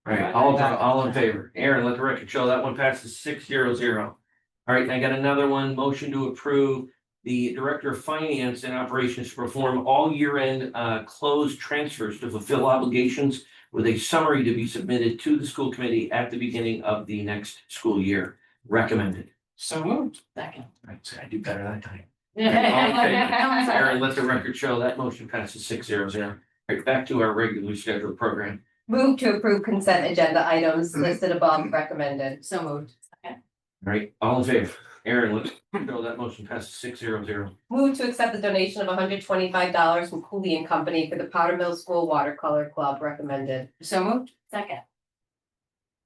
All right, all in favor. Aaron, let the record show that one passes 6-0. All right, I got another one, motion to approve the Director of Finance and Operations to perform all year-end closed transfers to fulfill obligations with a summary to be submitted to the school committee at the beginning of the next school year. Recommended. So moved. Second. Right, so I do better that time. Aaron, let the record show that motion passes 6-0. All right, back to our regularly scheduled program. Move to approve consent agenda items listed above, recommended. So moved. All right, all in favor? Aaron, let's show that motion passes 6-0. Move to accept the donation of $125 from Cooley and Company for the Powder Mill School Watercolor Club, recommended. So moved. Second.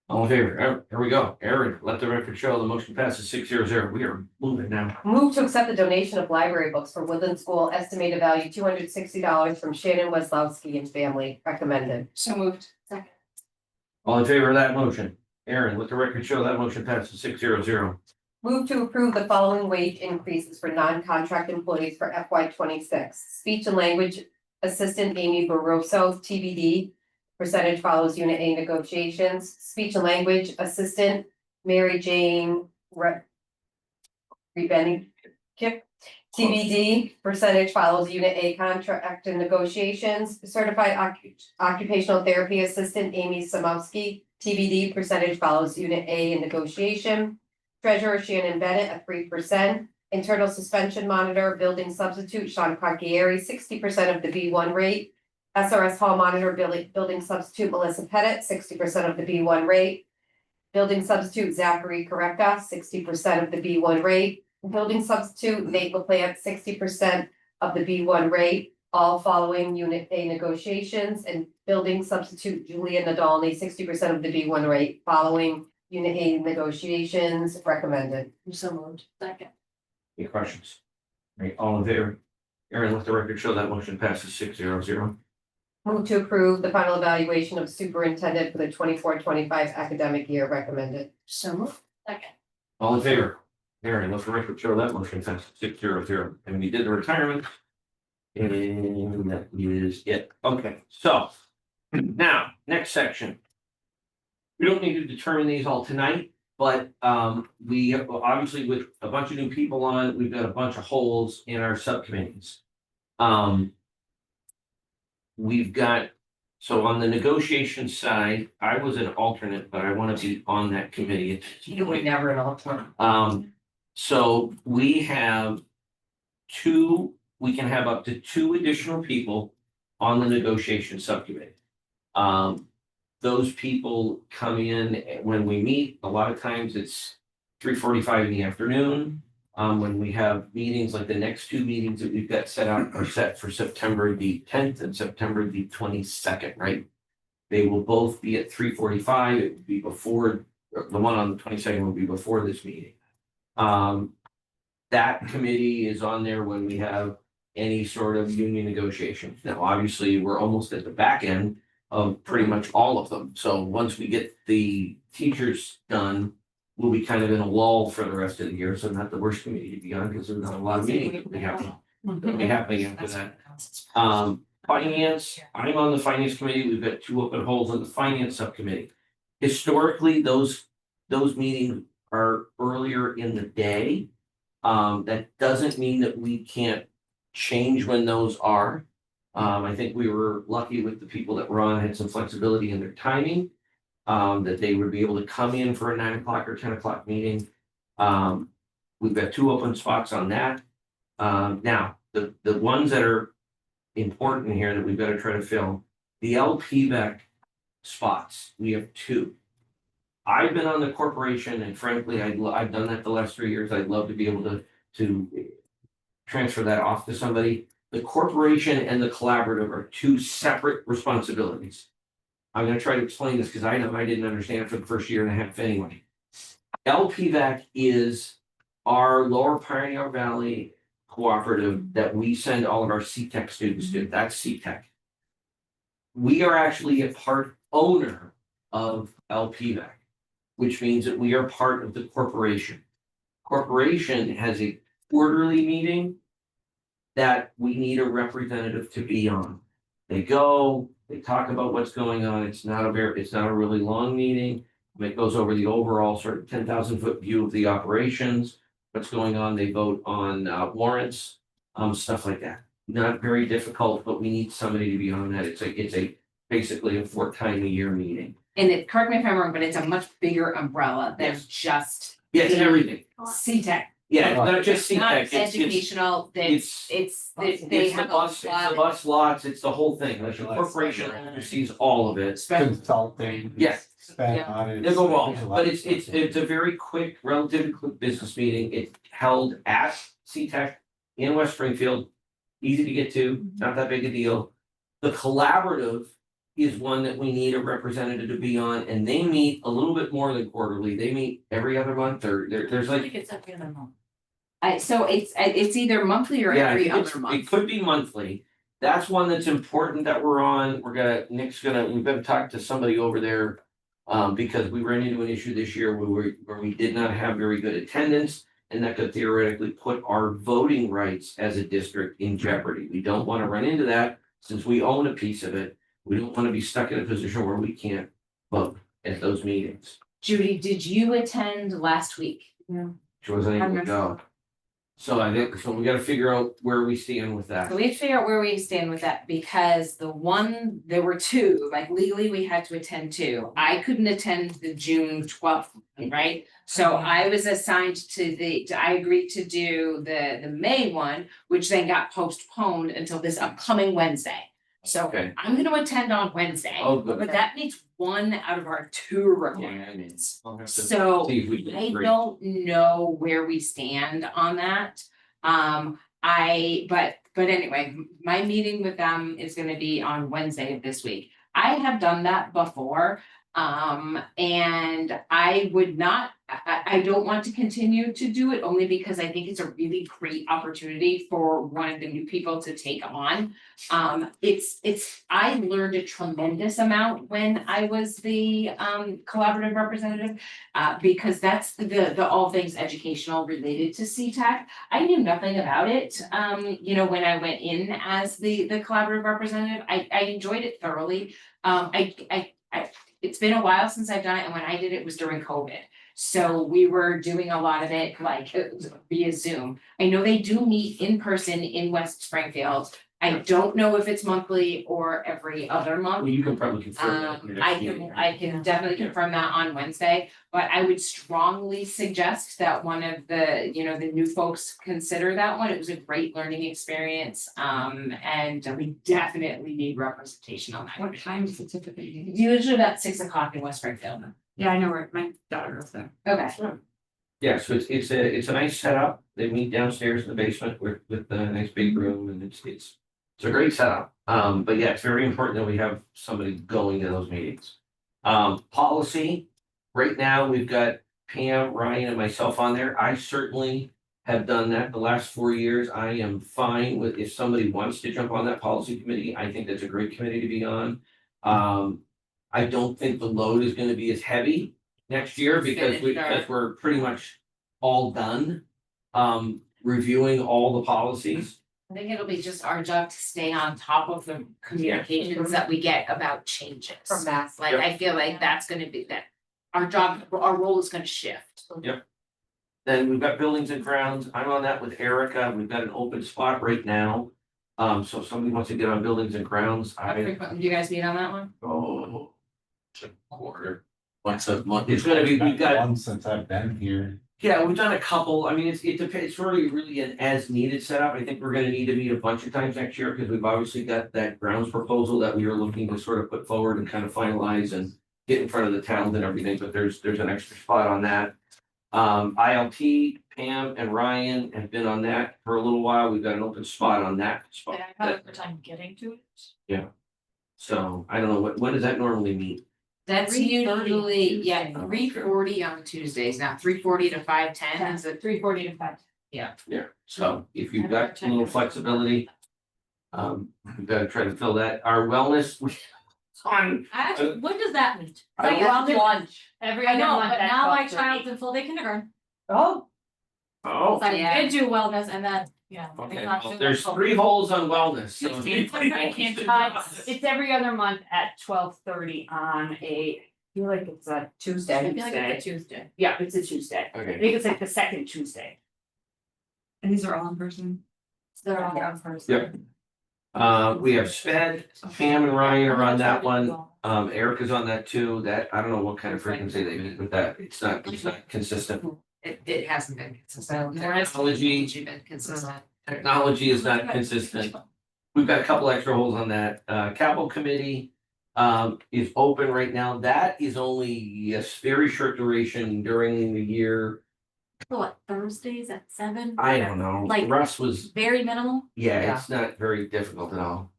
All in favor? Here we go. Aaron, let the record show the motion passes 6-0. We are moving now. Move to accept the donation of library books for Woodland School, estimated value $260 from Shannon Weslowski and family, recommended. So moved. Second. All in favor of that motion? Aaron, let the record show that motion passes 6-0. Move to approve the following wage increases for non-contract employees for FY '26. Speech and language assistant Amy Baroso, TBD. Percentage follows Unit A negotiations. Speech and language assistant Mary Jane Rebenny Kip, TBD. Percentage follows Unit A contract and negotiations. Certified occupational therapy assistant Amy Samowski, TBD. Percentage follows Unit A in negotiation. Treasurer Shannon Bennett at 3%. Internal suspension monitor, building substitute Sean Conchieri, 60% of the B1 rate. SRS hall monitor, building substitute Melissa Pettit, 60% of the B1 rate. Building substitute Zachary Correcta, 60% of the B1 rate. Building substitute Nate LaPlante, 60% of the B1 rate, all following Unit A negotiations. And building substitute Julia Nadolny, 60% of the B1 rate, following Unit A negotiations, recommended. So moved. Second. Any questions? All right, all in favor? Aaron, let the record show that motion passes 6-0. Move to approve the final evaluation of superintendent for the 24-25 academic year, recommended. So moved. Second. All in favor? Aaron, let the record show that motion passes 6-0. And we did the retirement. And that is it. Okay, so now, next section. We don't need to determine these all tonight, but we have, obviously with a bunch of new people on, we've got a bunch of holes in our subcommittees. We've got, so on the negotiation side, I was an alternate, but I want to be on that committee. You were never an alternate. So we have we can have up to 2 additional people on the negotiation subcommittee. Those people come in when we meet. A lot of times it's 3:45 in the afternoon. When we have meetings, like the next 2 meetings that we've got set up are set for September the 10th and September the 22nd, right? They will both be at 3:45. It would be before, the one on the 22nd will be before this meeting. that committee is on there when we have any sort of union negotiations. Now, obviously, we're almost at the back end of pretty much all of them. So once we get the teachers done, we'll be kind of in a lull for the rest of the year. So not the worst committee to be on because there's not a lot of meetings that will be happening after that. Finance, I'm on the finance committee. We've got 2 open holes on the finance subcommittee. Historically, those meetings are earlier in the day. That doesn't mean that we can't change when those are. I think we were lucky with the people that were on, had some flexibility in their timing. That they would be able to come in for a 9 o'clock or 10 o'clock meeting. We've got 2 open spots on that. Now, the ones that are important here that we've got to try to fill, the LPVAC spots, we have 2. I've been on the corporation and frankly, I've done that the last 3 years. I'd love to be able to transfer that off to somebody. The corporation and the collaborative are 2 separate responsibilities. I'm gonna try to explain this because I know I didn't understand it for the first year and a half anyway. LPVAC is our Lower Pioneer Valley cooperative that we send all of our CTEC students to. That's CTEC. We are actually a part owner of LPVAC, which means that we are part of the corporation. Corporation has a quarterly meeting that we need a representative to be on. They go, they talk about what's going on. It's not a really long meeting. It goes over the overall sort of 10,000-foot view of the operations, what's going on. They vote on warrants, stuff like that. Not very difficult, but we need somebody to be on that. It's basically a 4-time-a-year meeting. And correct me if I'm wrong, but it's a much bigger umbrella than just. Yeah, it's everything. CTEC. Yeah, it's not just Not CTEC. educational, they have a It's the bus lots, it's the whole thing. Like the corporation oversees all of it. Consulting. Yes. Spec audits. They go wrong, but it's a very quick, relatively quick business meeting. It's held at CTEC in West Springfield. Easy to get to, not that big a deal. The collaborative is one that we need a representative to be on, and they meet a little bit more than quarterly. They meet every other month, or there's like. It's every other month. So it's either monthly or Yeah, every it's- other month. It could be monthly. That's one that's important that we're on. We've got to talk to somebody over there. Because we ran into an issue this year where we did not have very good attendance. And that could theoretically put our voting rights as a district in jeopardy. We don't want to run into that since we own a piece of it. We don't want to be stuck in a position where we can't vote at those meetings. Judy, did you attend last week? Which wasn't able to go. So we gotta figure out where we stand with that. So we have to figure out where we stand with that because there were 2, like legally we had to attend 2. I couldn't attend the June 12th, right? So I was assigned I agreed to do the May one, which then got postponed until this upcoming Wednesday. So Okay. I'm gonna attend on Wednesday, Oh, good. but that meets 1 out of our 2 requirements. I'll have to So see if we can I agree. don't know where we stand on that. But anyway, my meeting with them is gonna be on Wednesday of this week. I have done that before. And I would not, I don't want to continue to do it only because I think it's a really great opportunity for one of the new people to take on. I learned a tremendous amount when I was the collaborative representative. Because that's the all things educational related to CTEC. I knew nothing about it, when I went in as the collaborative representative. I enjoyed it thoroughly. It's been a while since I've done it, and when I did it was during COVID. So we were doing a lot of it like via Zoom. I know they do meet in person in West Springfield. I don't know if it's monthly or every other month. Well, you can probably confirm that. in the next meeting. I can definitely confirm that on Wednesday, but I would strongly suggest that one of the new folks consider that one. It was a great learning experience. And we definitely need representation on that. What time is it typically? Usually about 6 o'clock in West Springfield. Yeah, I know where my daughter goes there. Okay. Yeah, so it's a nice setup. They meet downstairs in the basement with a nice big room, and it's a great setup. But yeah, it's very important that we have somebody going to those meetings. Policy, right now, we've got Pam, Ryan, and myself on there. I certainly have done that the last 4 years. I am fine with if somebody wants to jump on that policy committee. I think that's a great committee to be on. I don't think the load is gonna be as heavy next year because we're pretty much all done. Reviewing all the policies. I think it'll be just our job to stay on top of the communications that we get about changes. From Mass. Like, I feel like that's gonna be that, our job, our role is gonna shift. Then we've got buildings and grounds. I'm on that with Erica. We've got an open spot right now. So if somebody wants to get on buildings and grounds, Do you guys meet on that one? oh. It's a quarter, once a month. It's gonna be, we've got, Once since I've been here. yeah, we've done a couple. I mean, it depends, it's really an as needed setup. I think we're gonna need to meet a bunch of times next year because we've obviously got that grounds proposal that we are looking to sort of put forward and kind of finalize and get in front of the towns and everything, but there's an extra spot on that. ILT, Pam and Ryan have been on that for a little while. We've got an open spot on that spot. And I have a time getting to it. So I don't know, when does that normally meet? That's 3:30 usually, yeah, Tuesday. 3:40 on Tuesdays, now 3:40 to 5:10 is it? 3:40 to 5. Yeah, so if you've got a little flexibility. We've got to try to fill that. Our wellness, on, Actually, when does that meet? Like Well, lunch. Every other month, but now my child's in full day kindergarten. Oh, oh, So I Yeah. did do wellness and then, yeah. okay, it's not well, too there's much. 3 holes on wellness, so. It's every other month at 12:30 on a, I feel like it's a I Tuesday. feel like it's a Tuesday. yeah, it's a Tuesday. I Okay, think it's like the second Tuesday. And these are all in person? So they're all on first. Yep. We have Sped, Pam and Ryan are on that one. Erica's on that too. That, I don't know what kind of frequency they meet with that. It's not consistent. It hasn't been consistent. Technology. Been consistent. Technology is not consistent. We've got a couple extra holes on that. Capital Committee is open right now. That is only a very short duration during the year. What, Thursdays at 7? I don't know. Like- Russ was, Very minimal. yeah, it's not very difficult at all.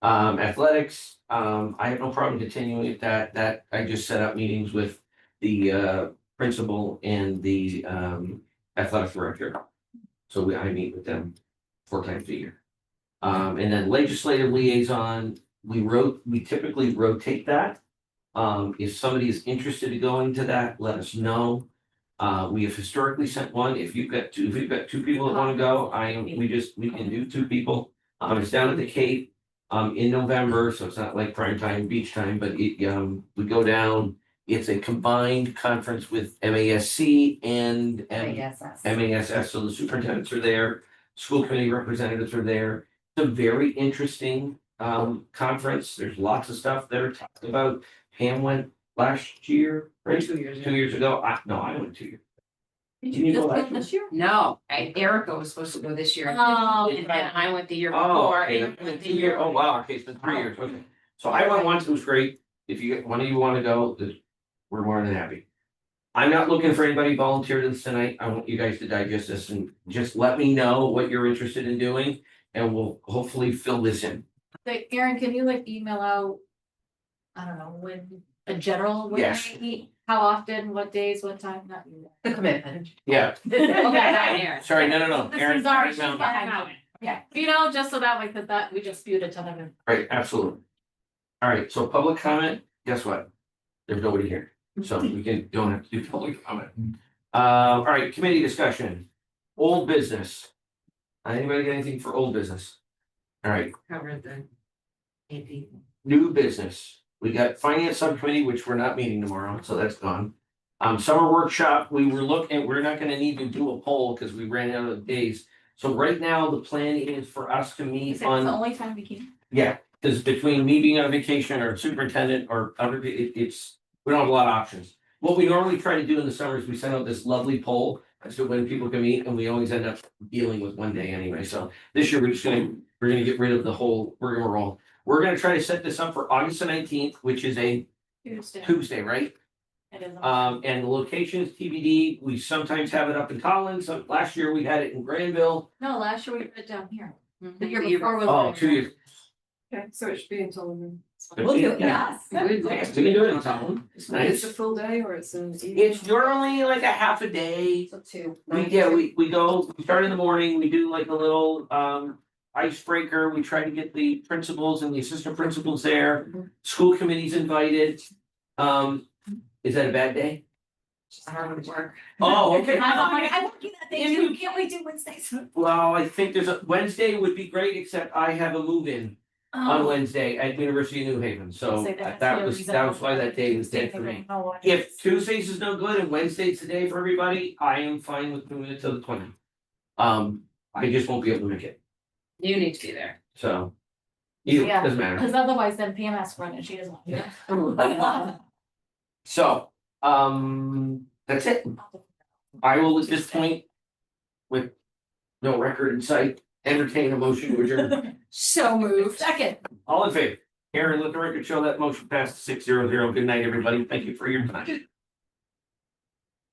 Athletics, I have no problem continuing with that I just set up meetings with the principal and the athletic director. So I meet with them 4 times a year. And then legislative liaison, we typically rotate that. If somebody is interested in going to that, let us know. We have historically sent one. If you've got 2 people that wanna go, we can do 2 people. It's down at the Cape, in November, so it's not like prime time, beach time, but we go down. It's a combined conference with MASC and MASS, so the superintendents are there, school committee representatives are there. It's a very interesting conference. There's lots of stuff they're talking about. Pam went last year, right? 2 years. 2 years ago. I went 2 years. Did you you go just last go this year? No, Erica was supposed to go this year. Oh, And then I went the year Oh, before. okay, and that you went went 2 years. Oh, wow, okay, it's been 3 years, okay. So I went once, it was great. If one of you wanna go, we're more than happy. I'm not looking for anybody to volunteer to this tonight. I want you guys to digest this and just let me know what you're interested in doing. And we'll hopefully fill this in. Like, Erin, can you like email out, I don't know, when, a general, when Yes. they meet, how often, what days, what time, not you. The commitment. Yeah, Okay, Aaron. sorry, no. This Aaron, is already, she's Aaron, behind now. Okay, you know, just so that like that we just spewed it to them. right, absolutely. All right, so public comment, guess what? There's nobody here, so we don't have to do public comment. All right, committee discussion, old business. Anybody got anything for old business? All right, Covered the 8 people. new business. We got finance subcommittee, which we're not meeting tomorrow, so that's gone. Summer workshop, we're not gonna need to do a poll because we ran out of days. So right now, the plan is for us to Is meet it the on, only time we can? yeah, because between me being on vacation or superintendent or other, it's, we don't have a lot of options. What we normally try to do in the summer is we send out this lovely poll as to when people can meet, and we always end up dealing with one day anyway. So this year, we're gonna get rid of the whole rigmarole. We're gonna try to set this up for August the 19th, which is a Tuesday, right? It is. And the location is TBD. We sometimes have it up in Collins. Last year we had it in Granville. No, last year we put it down here. The The year year before was. Oh, 2 years. Okay, so it should be until We'll do it, Yeah. yes. Yes, we can do it in town. It's It's nice. a full day or it's an evening? It's normally like a half a day. So two. We go, we start in the morning, we do like a little icebreaker, we try to get the principals and the assistant principals there. School committee's invited. Is that a bad day? Hard work. Oh, okay. I won't do that, thank you, can't wait to Wednesdays. Well, I think there's a, Wednesday would be great, except I have a move-in on Wednesday at University of New Haven, so that was why that day was dead for me. If Tuesdays is no good and Wednesday's the day for everybody, I am fine with moving it to the 20th. I just won't be able to make it, You need to be there. so. Either, Yeah, doesn't matter. Cause otherwise then PMS run and she doesn't want to. do So, that's it. I will at this point, with no record in sight, entertain a motion to adjourn. So moved. Second. All in favor? Aaron, let the record show that motion passed 6-0. Good night, everybody. Thank you for your time.